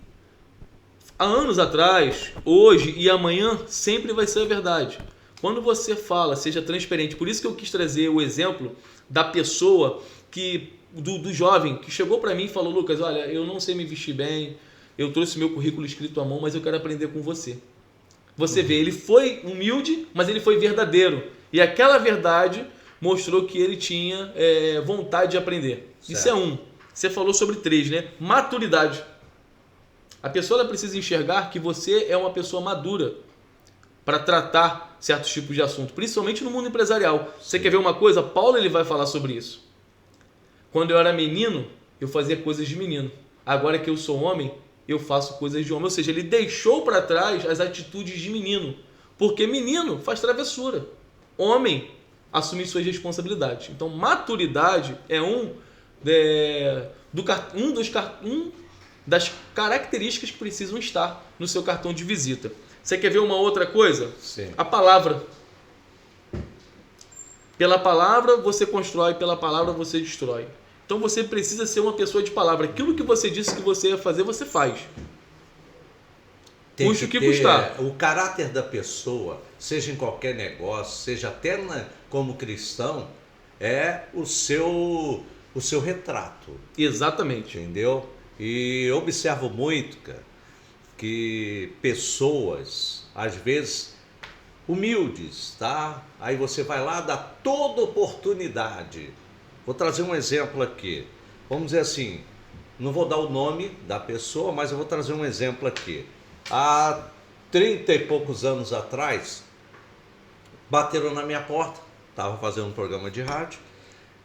há anos atrás, hoje e amanhã sempre vai ser a verdade. Quando você fala, seja transparente. Por isso que eu quis trazer o exemplo da pessoa do jovem que chegou para mim e falou: Lucas, olha, eu não sei me vestir bem, eu trouxe meu currículo escrito à mão, mas eu quero aprender com você. Você vê, ele foi humilde, mas ele foi verdadeiro. E aquela verdade mostrou que ele tinha vontade de aprender. Certo. Isso é um. Você falou sobre 3, né? Maturidade. A pessoa ela precisa enxergar que você é uma pessoa madura para tratar certos tipos de assunto, principalmente no mundo empresarial. Sim. Você quer ver uma coisa? Paulo ele vai falar sobre isso. Quando eu era menino, eu fazia coisas de menino. Agora que eu sou homem, eu faço coisas de homem. Ou seja, ele deixou para trás as atitudes de menino. Porque menino faz travessura. Homem assume suas responsabilidades. Então, maturidade é das características que precisam estar no seu cartão de visita. Você quer ver uma outra coisa? Sim. A palavra. Pela palavra você constrói, pela palavra você destrói. Então você precisa ser uma pessoa de palavra. Aquilo que você disse que você ia fazer, você faz. Custe o que custar. O caráter da pessoa, seja em qualquer negócio, seja até como cristão, é o seu retrato. Exatamente. Entendeu? E eu observo muito, cara, que pessoas, às vezes, humildes, tá? Aí você vai lá, dá toda oportunidade. Vou trazer um exemplo aqui. Vamos dizer assim, não vou dar o nome da pessoa, mas eu vou trazer um exemplo aqui. Há 30 e poucos anos atrás, bateram na minha porta, estava fazendo um programa de rádio,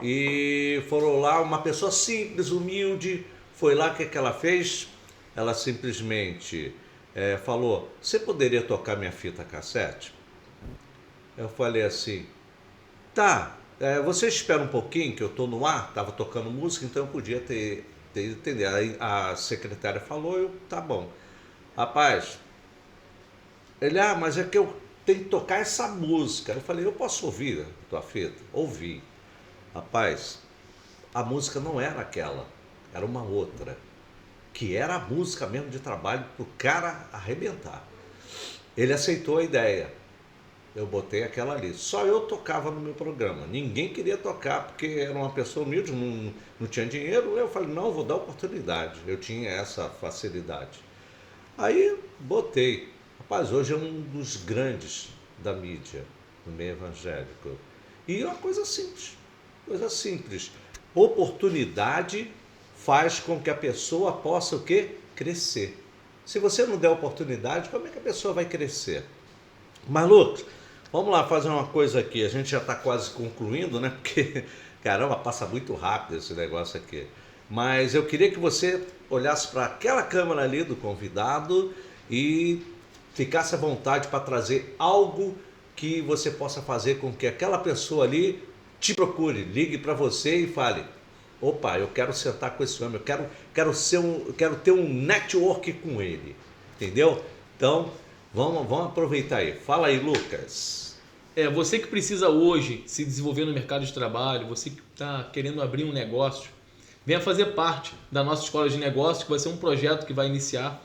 e foram lá, uma pessoa simples, humilde, foi lá, o que ela fez? Ela simplesmente falou: você poderia tocar minha fita cassete? Eu falei assim: tá, você espera um pouquinho que eu estou no ar, estava tocando música, então eu podia ter entendido. Aí a secretária falou, tá bom. Rapaz, ele, mas é que eu tenho que tocar essa música. Eu falei: eu posso ouvir a tua fita? Ouvi. Rapaz, a música não era aquela, era uma outra, que era a música mesmo de trabalho para o cara arrebentar. Ele aceitou a ideia. Eu botei aquela ali. Só eu tocava no meu programa. Ninguém queria tocar porque era uma pessoa humilde, não tinha dinheiro. Eu falei: não, vou dar oportunidade. Eu tinha essa facilidade. Aí botei. Rapaz, hoje é um dos grandes da mídia, no meio evangélico. E é uma coisa simples. Coisa simples. Oportunidade faz com que a pessoa possa o quê? Crescer. Se você não der oportunidade, como é que a pessoa vai crescer? Mas, Lucas, vamos lá fazer uma coisa aqui. A gente já está quase concluindo, né? Porque, caramba, passa muito rápido esse negócio aqui. Mas eu queria que você olhasse para aquela câmera ali do convidado e ficasse à vontade para trazer algo que você possa fazer com que aquela pessoa ali te procure, ligue para você e fale: opa, eu quero sentar com esse homem, eu quero ter um network com ele, entendeu? Então, vamos aproveitar aí. Fala aí, Lucas. Você que precisa hoje se desenvolver no mercado de trabalho, você que está querendo abrir um negócio, venha fazer parte da nossa escola de negócios, que vai ser um projeto que vai iniciar.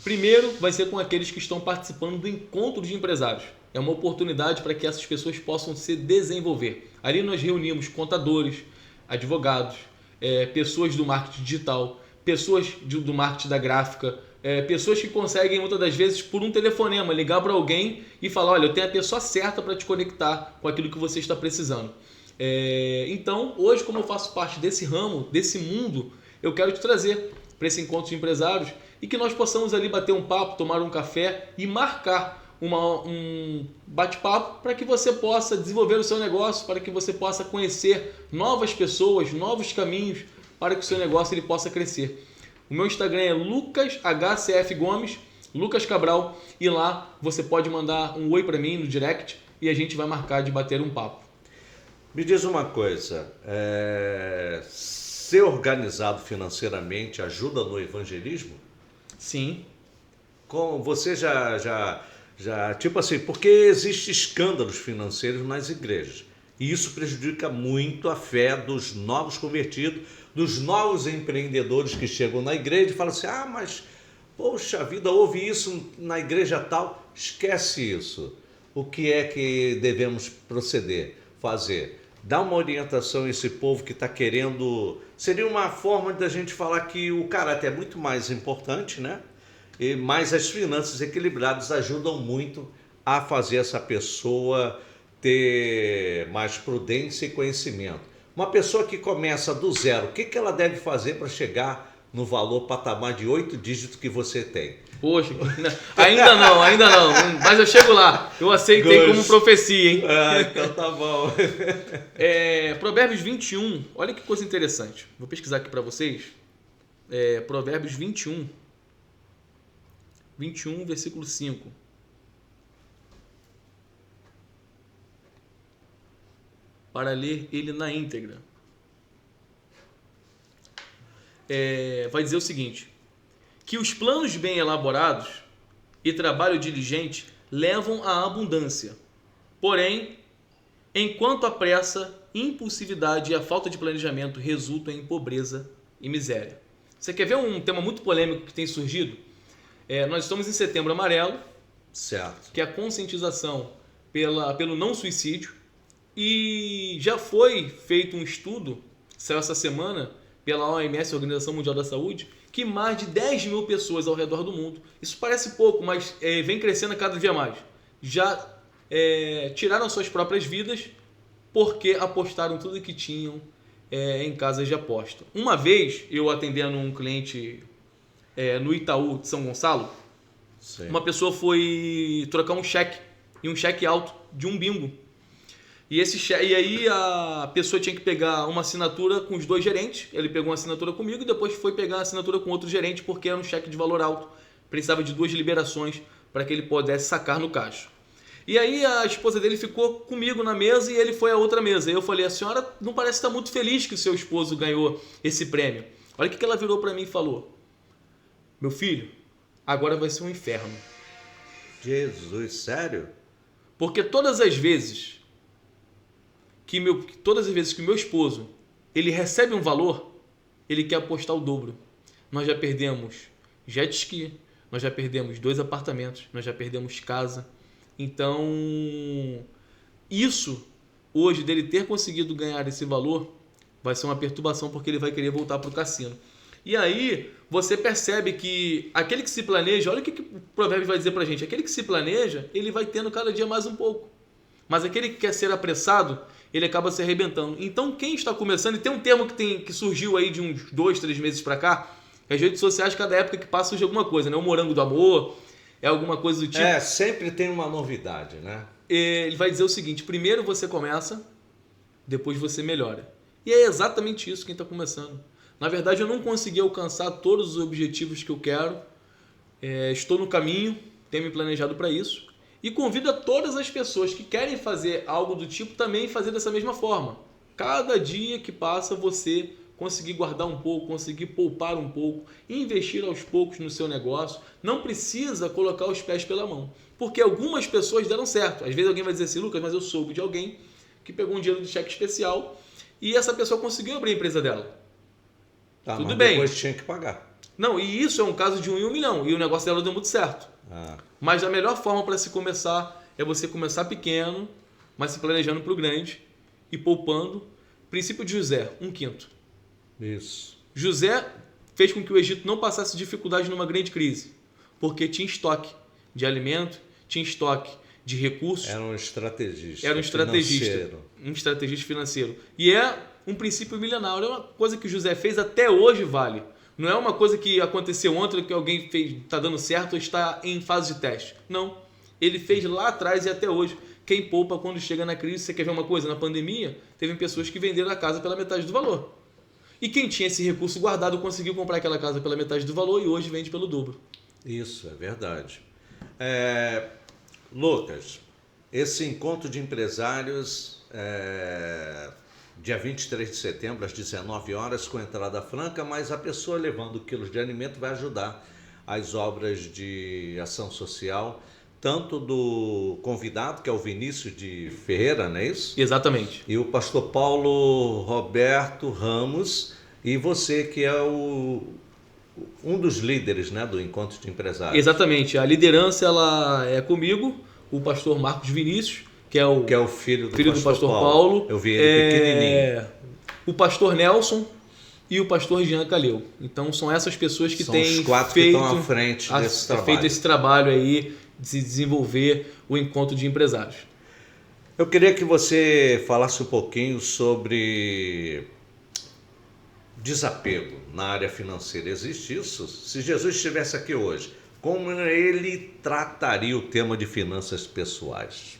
Primeiro, vai ser com aqueles que estão participando do encontro de empresários. É uma oportunidade para que essas pessoas possam se desenvolver. Ali nós reunimos contadores, advogados, pessoas do marketing digital, pessoas do marketing da gráfica, pessoas que conseguem muitas das vezes por um telefonema ligar para alguém e falar: olha, eu tenho a pessoa certa para te conectar com aquilo que você está precisando. Então, hoje, como eu faço parte desse ramo, desse mundo, eu quero te trazer para esse encontro de empresários e que nós possamos ali bater um papo, tomar um café e marcar um bate-papo para que você possa desenvolver o seu negócio, para que você possa conhecer novas pessoas, novos caminhos, para que o seu negócio ele possa crescer. O meu Instagram é LucasHCFGomes, Lucas Cabral, e lá você pode mandar um oi para mim no direct e a gente vai marcar de bater um papo. Me diz uma coisa, ser organizado financeiramente ajuda no evangelismo? Sim. Com você tipo assim, porque existem escândalos financeiros nas igrejas. E isso prejudica muito a fé dos novos convertidos, dos novos empreendedores que chegam na igreja e falam assim: ah, mas, poxa vida, houve isso na igreja tal. Esquece isso. O que é que devemos proceder, fazer? Dá uma orientação a esse povo que está querendo... Seria uma forma da gente falar que o caráter é muito mais importante, né? Mas as finanças equilibradas ajudam muito a fazer essa pessoa ter mais prudência e conhecimento. Uma pessoa que começa do zero, o que ela deve fazer para chegar no valor patamar de 8 dígitos que você tem? Poxa, ainda não, mas eu chego lá. Eu aceitei como profecia, hein? Ah, então tá bom. Provérbios 21, olha que coisa interessante. Vou pesquisar aqui para vocês. Provérbios 21, versículo 5. Para ler ele na íntegra. Vai dizer o seguinte: que os planos bem elaborados e trabalho diligente levam à abundância. Porém, enquanto a pressa, impulsividade e a falta de planejamento resultam em pobreza e miséria. Você quer ver um tema muito polêmico que tem surgido? Nós estamos em Setembro Amarelo, certo, que é a conscientização pelo não suicídio, e já foi feito um estudo, saiu essa semana, pela OMS, Organização Mundial da Saúde, que mais de 10 mil pessoas ao redor do mundo, isso parece pouco, mas vem crescendo cada dia mais, já tiraram suas próprias vidas porque apostaram tudo que tinham em casas de aposta. Uma vez, eu atendendo um cliente no Itaú de São Gonçalo, sim, uma pessoa foi trocar um cheque, e um cheque alto de um bingo. E aí a pessoa tinha que pegar uma assinatura com os dois gerentes. Ele pegou uma assinatura comigo e depois foi pegar a assinatura com outro gerente porque era um cheque de valor alto. Precisava de 2 liberações para que ele pudesse sacar no caixa. E aí a esposa dele ficou comigo na mesa e ele foi à outra mesa. E eu falei: a senhora não parece estar muito feliz que o seu esposo ganhou esse prêmio. Olha o que ela virou para mim e falou: meu filho, agora vai ser um inferno. Jesus, sério? Porque todas as vezes que o meu esposo ele recebe um valor, ele quer apostar o dobro. Nós já perdemos jet ski, nós já perdemos 2 apartamentos, nós já perdemos casa. Então, isso, hoje, dele ter conseguido ganhar esse valor, vai ser uma perturbação porque ele vai querer voltar para o cassino. E aí, você percebe que aquele que se planeja, olha o que o provérbio vai dizer para a gente, aquele que se planeja, ele vai tendo cada dia mais um pouco. Mas aquele que quer ser apressado, ele acaba se arrebentando. Então, quem está começando, e tem um termo que surgiu aí de uns 2, 3 meses para cá, as redes sociais, cada época que passa, surge alguma coisa, né? O morango do amor, alguma coisa do tipo. Sempre tem uma novidade, né? Ele vai dizer o seguinte: primeiro você começa, depois você melhora. E é exatamente isso quem está começando. Na verdade, eu não consegui alcançar todos os objetivos que eu quero. Estou no caminho, tenho me planejado para isso. E convido a todas as pessoas que querem fazer algo do tipo também fazer dessa mesma forma. Cada dia que passa você conseguir guardar um pouco, conseguir poupar um pouco, investir aos poucos no seu negócio. Não precisa colocar os pés pela mão. Porque algumas pessoas deram certo. Às vezes alguém vai dizer assim: Lucas, mas eu soube de alguém que pegou um dinheiro de cheque especial e essa pessoa conseguiu abrir a empresa dela. Tudo mas bem. Depois tinha que pagar. Não, e isso é um caso de 1 em 1 milhão. E o negócio dela deu muito certo. Mas a melhor forma para se começar é você começar pequeno, mas se planejando para o grande e poupando. Princípio de José, 1/5. Isso. José fez com que o Egito não passasse dificuldade numa grande crise, porque tinha estoque de alimento, tinha estoque de recursos. Era um estrategista. Um estrategista financeiro. E é um princípio milenário, é uma coisa que José fez até hoje vale. Não é uma coisa que aconteceu ontem, que alguém fez, está dando certo ou está em fase de teste. Não. Ele fez lá atrás e até hoje. Quem poupa quando chega na crise, você quer ver uma coisa? Na pandemia, teve pessoas que venderam a casa pela metade do valor. E quem tinha esse recurso guardado conseguiu comprar aquela casa pela metade do valor e hoje vende pelo dobro. Isso, é verdade. Lucas, esse encontro de empresários dia 23 de setembro, às 19 horas, com entrada franca, mas a pessoa levando quilos de alimento vai ajudar as obras de ação social, tanto do convidado, que é o Vinícius de Ferreira, não é isso? Exatamente. E o pastor Paulo Roberto Ramos, e você que é um dos líderes, né, do Encontro de Empresários. Exatamente. A liderança ela é comigo, o pastor Marcos Vinícius, que é o filho do pastor Paulo. Eu vi ele pequenininho. O pastor Nelson e o pastor Jean Caleu. Então são essas pessoas que têm os quatro que estão à frente desse trabalho. Feito esse trabalho aí de se desenvolver o Encontro de Empresários. Eu queria que você falasse um pouquinho sobre desapego na área financeira. Existe isso? Se Jesus estivesse aqui hoje, como ele trataria o tema de finanças pessoais?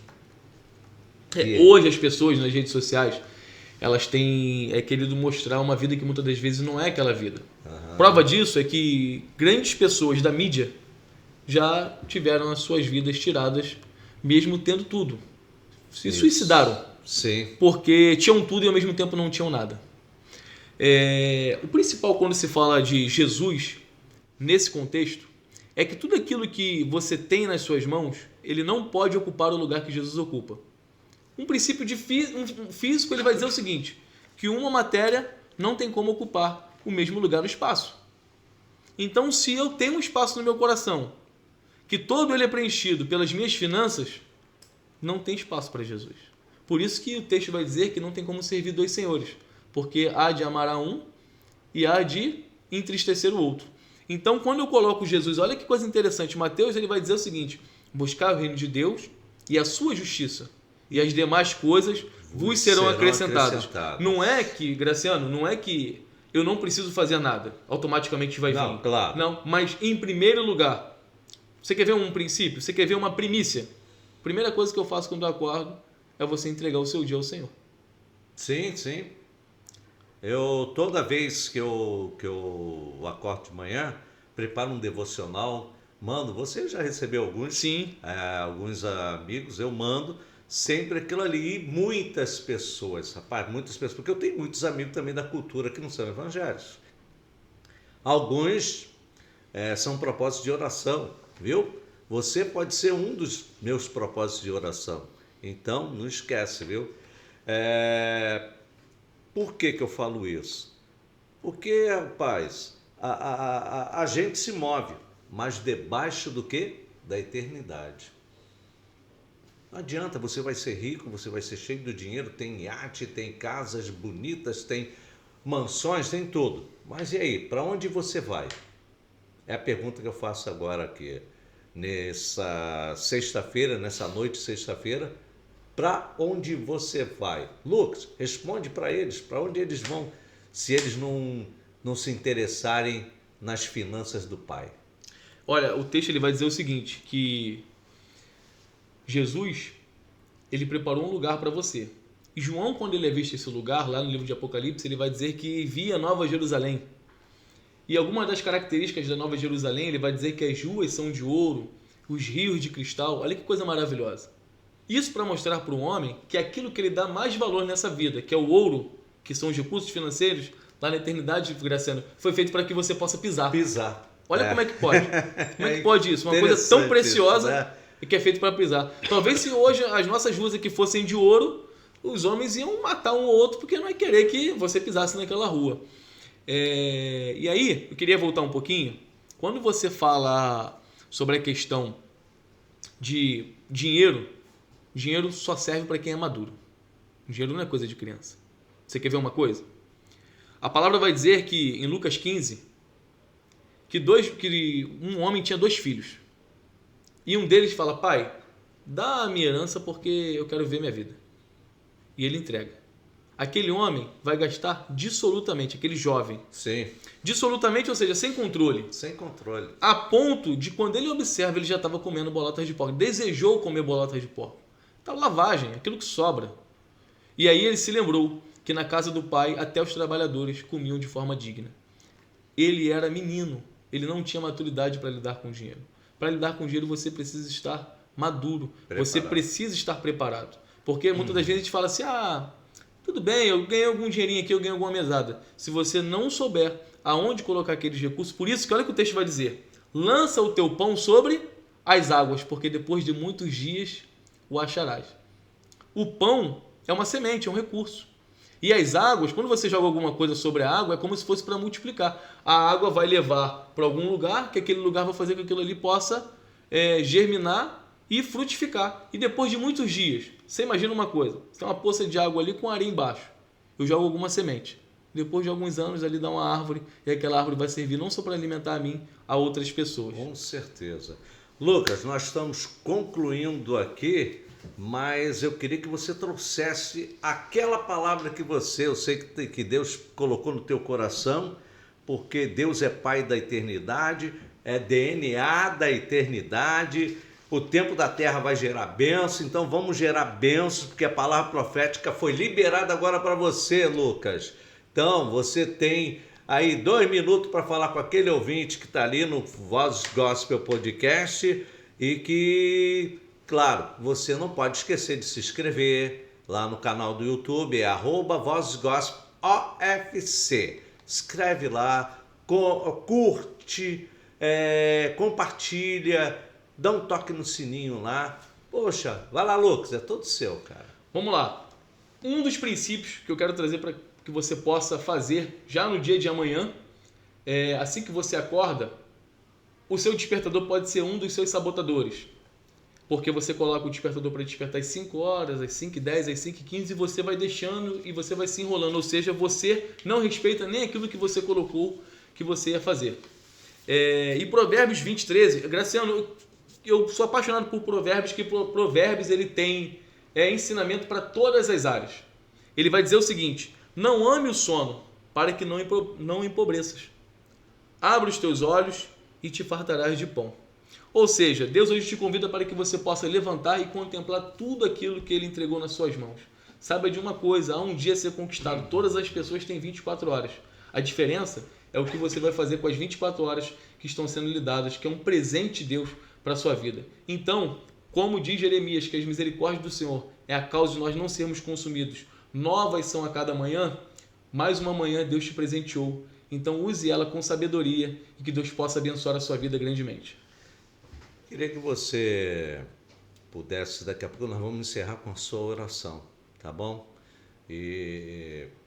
Hoje as pessoas nas redes sociais, elas têm querido mostrar uma vida que muitas das vezes não é aquela vida. Prova disso é que grandes pessoas da mídia já tiveram as suas vidas tiradas, mesmo tendo tudo. Se suicidaram. Sim. Porque tinham tudo e ao mesmo tempo não tinham nada. O principal quando se fala de Jesus, nesse contexto, é que tudo aquilo que você tem nas suas mãos, ele não pode ocupar o lugar que Jesus ocupa. Um princípio de físico, ele vai dizer o seguinte, que uma matéria não tem como ocupar o mesmo lugar no espaço. Então, se eu tenho um espaço no meu coração, que todo ele é preenchido pelas minhas finanças, não tem espaço para Jesus. Por isso que o texto vai dizer que não tem como servir dois senhores, porque há de amar a um e há de entristecer o outro. Então, quando eu coloco Jesus, olha que coisa interessante, Mateus ele vai dizer o seguinte, buscar o reino de Deus e a sua justiça, e as demais coisas vos serão acrescentadas. Não é que, Graciano, não é que eu não preciso fazer nada, automaticamente vai vir. Não, claro. Não, mas em primeiro lugar, você quer ver um princípio? Você quer ver uma primícia? Primeira coisa que eu faço quando eu acordo é você entregar o seu dia ao Senhor. Sim, sim. Eu, toda vez que eu acordo de manhã, preparo um devocional, mando. Você já recebeu alguns? Sim. Alguns amigos, eu mando sempre aquilo ali. E muitas pessoas, porque eu tenho muitos amigos também da cultura que não são evangélicos. Alguns são propósitos de oração, viu? Você pode ser um dos meus propósitos de oração. Então, não esquece, viu? Por que eu falo isso? Porque, rapaz, a gente se move, mas debaixo do quê? Da eternidade. Não adianta, você vai ser rico, você vai ser cheio de dinheiro, tem iate, tem casas bonitas, tem mansões, tem tudo. Mas e aí, para onde você vai? É a pergunta que eu faço agora aqui. Nessa sexta-feira, nessa noite de sexta-feira, para onde você vai? Lucas, responde para eles, para onde eles vão, se eles não se interessarem nas finanças do Pai. Olha, o texto ele vai dizer o seguinte, que Jesus, ele preparou um lugar para você. E João, quando ele avista esse lugar, lá no livro de Apocalipse, ele vai dizer que via Nova Jerusalém. E algumas das características da Nova Jerusalém, ele vai dizer que as ruas são de ouro, os rios de cristal. Olha que coisa maravilhosa. Isso para mostrar para o homem que aquilo que ele dá mais valor nessa vida, que é o ouro, que são os recursos financeiros, lá na eternidade, Graciano, foi feito para que você possa pisar. Olha como é que pode. Como é que pode isso? Uma coisa tão preciosa isso, né? E que é feito para pisar. Talvez se hoje as nossas ruas aqui fossem de ouro, os homens iam matar um ou outro porque não ia querer que você pisasse naquela rua. E aí, eu queria voltar um pouquinho. Quando você fala sobre a questão de dinheiro, dinheiro só serve para quem é maduro. Dinheiro não é coisa de criança. Você quer ver uma coisa? A palavra vai dizer que, em Lucas 15, que um homem tinha 2 filhos. E um deles fala, pai, dá a minha herança porque eu quero ver minha vida. E ele entrega. Aquele homem vai gastar dissolutamente, aquele jovem. Sim. Dissolutamente, ou seja, sem controle. Sem controle. A ponto de, quando ele observa, ele já estava comendo bolotas de porco. Desejou comer bolotas de porco. Tá lavagem, aquilo que sobra. E aí ele se lembrou que na casa do pai até os trabalhadores comiam de forma digna. Ele era menino, ele não tinha maturidade para lidar com dinheiro. Para lidar com dinheiro você precisa estar maduro, você precisa estar preparado. Porque muitas das vezes a gente fala assim, Tudo bem, eu ganhei algum dinheirinho aqui, eu ganhei alguma mesada. Se você não souber aonde colocar aqueles recursos, por isso que olha o que o texto vai dizer. Lança o teu pão sobre as águas, porque depois de muitos dias o acharás. O pão é uma semente, é um recurso. E as águas, quando você joga alguma coisa sobre a água, é como se fosse para multiplicar. A água vai levar para algum lugar, que aquele lugar vai fazer com que aquilo ali possa germinar e frutificar. E depois de muitos dias, você imagina uma coisa, você tem uma poça de água ali com areia embaixo, eu jogo alguma semente. Depois de alguns anos ali dá uma árvore, e aquela árvore vai servir não só para alimentar a mim, a outras pessoas. Com certeza. Lucas, nós estamos concluindo aqui, mas eu queria que você trouxesse aquela palavra que eu sei que Deus colocou no teu coração, porque Deus é Pai da eternidade, é DNA da eternidade, o tempo da terra vai gerar bênção, então vamos gerar bênção, porque a palavra profética foi liberada agora para você, Lucas. Então, você tem aí 2 minutos para falar com aquele ouvinte que está ali no Vozes Gospel Podcast e que, claro, você não pode esquecer de se inscrever lá no canal do YouTube, é @VozesGospelOFC. Escreve lá, curte, compartilha, dá um toque no sininho lá. Poxa, vai lá, Lucas, é todo seu, cara. Vamos lá. Um dos princípios que eu quero trazer para que você possa fazer já no dia de amanhã, assim que você acorda, o seu despertador pode ser um dos seus sabotadores. Porque você coloca o despertador para despertar às 5 horas, às 5h10, às 5h15 e você vai deixando e você vai se enrolando. Ou seja, você não respeita nem aquilo que você colocou que você ia fazer. E Provérbios 20:13, Graciano, eu sou apaixonado por Provérbios, que Provérbios ele tem ensinamento para todas as áreas. Ele vai dizer o seguinte: não ame o sono, para que não empobreças. Abre os teus olhos e te fartarás de pão. Ou seja, Deus hoje te convida para que você possa levantar e contemplar tudo aquilo que Ele entregou nas suas mãos. Saiba de uma coisa, há um dia a ser conquistado. Todas as pessoas têm 24 horas. A diferença é o que você vai fazer com as 24 horas que estão sendo lhe dadas, que é um presente de Deus para a sua vida. Então, como diz Jeremias, que as misericórdias do Senhor é a causa de nós não sermos consumidos, novas são a cada manhã, mais uma manhã Deus te presenteou. Então use ela com sabedoria e que Deus possa abençoar a sua vida grandemente. Queria que você pudesse, daqui a pouco nós vamos encerrar com a sua oração, tá bom?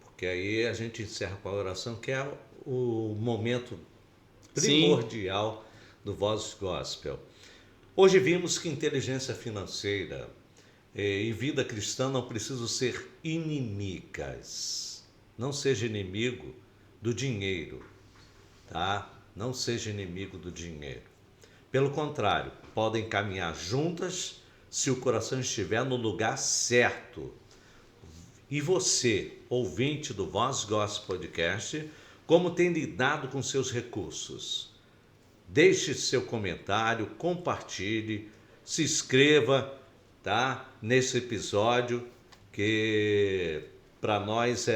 Porque aí a gente encerra com a oração, que é o momento primordial do Vozes Gospel. Hoje vimos que inteligência financeira e vida cristã não precisam ser inimigas. Não seja inimigo do dinheiro, tá? Não seja inimigo do dinheiro. Pelo contrário, podem caminhar juntas se o coração estiver no lugar certo. E você, ouvinte do Vozes Gospel Podcast, como tem lidado com seus recursos? Deixe seu comentário, compartilhe, se inscreva, tá? Nesse episódio que para nós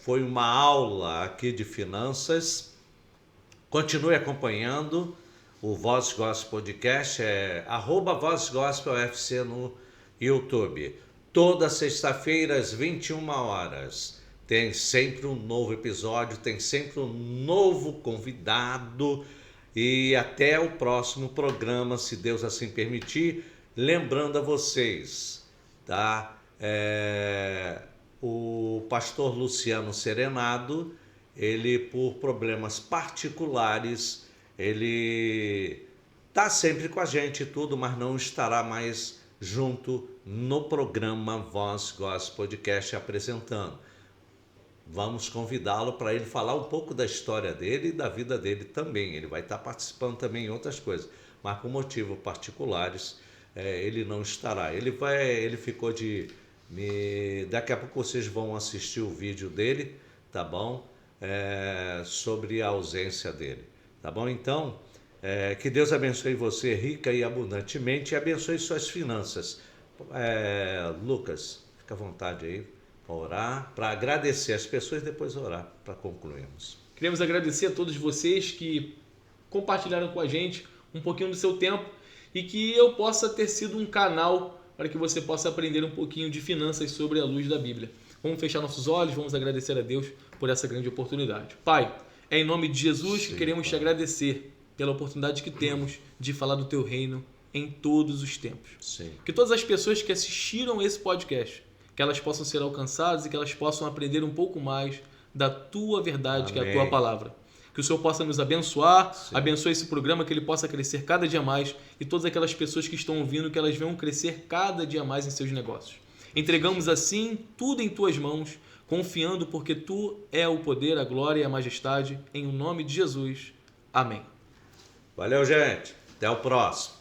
foi uma aula aqui de finanças. Continue acompanhando o Vozes Gospel Podcast, @VozesGospelFC no YouTube. Toda sexta-feira às 21 horas. Tem sempre um novo episódio, tem sempre um novo convidado. E até o próximo programa, se Deus assim permitir. Lembrando a vocês, tá? O pastor Luciano Serenado, ele por problemas particulares, ele está sempre com a gente e tudo, mas não estará mais junto no programa Vozes Gospel Podcast apresentando. Vamos convidá-lo para ele falar um pouco da história dele e da vida dele também. Ele vai estar participando também em outras coisas, mas por motivos particulares ele não estará. Ele ficou daqui a pouco vocês vão assistir o vídeo dele, tá bom? Sobre a ausência dele, tá bom? Então, que Deus abençoe você rica e abundantemente e abençoe suas finanças. Lucas, fica à vontade aí para orar, para agradecer as pessoas e depois orar para concluirmos. Queremos agradecer a todos vocês que compartilharam com a gente um pouquinho do seu tempo e que eu possa ter sido um canal para que você possa aprender um pouquinho de finanças sobre a luz da Bíblia. Vamos fechar nossos olhos, vamos agradecer a Deus por essa grande oportunidade. Pai, é em nome de Jesus que queremos te agradecer pela oportunidade que temos de falar do teu reino em todos os tempos. Sim. Que todas as pessoas que assistiram esse podcast, que elas possam ser alcançadas e que elas possam aprender um pouco mais da tua verdade, que é a tua palavra. Que o Senhor possa nos abençoar, abençoe esse programa, que ele possa crescer cada dia mais e todas aquelas pessoas que estão ouvindo, que elas venham crescer cada dia mais em seus negócios. Entregamos assim tudo em tuas mãos, confiando porque tu é o poder, a glória e a majestade, em o nome de Jesus. Amém. Valeu, gente. Até o próximo.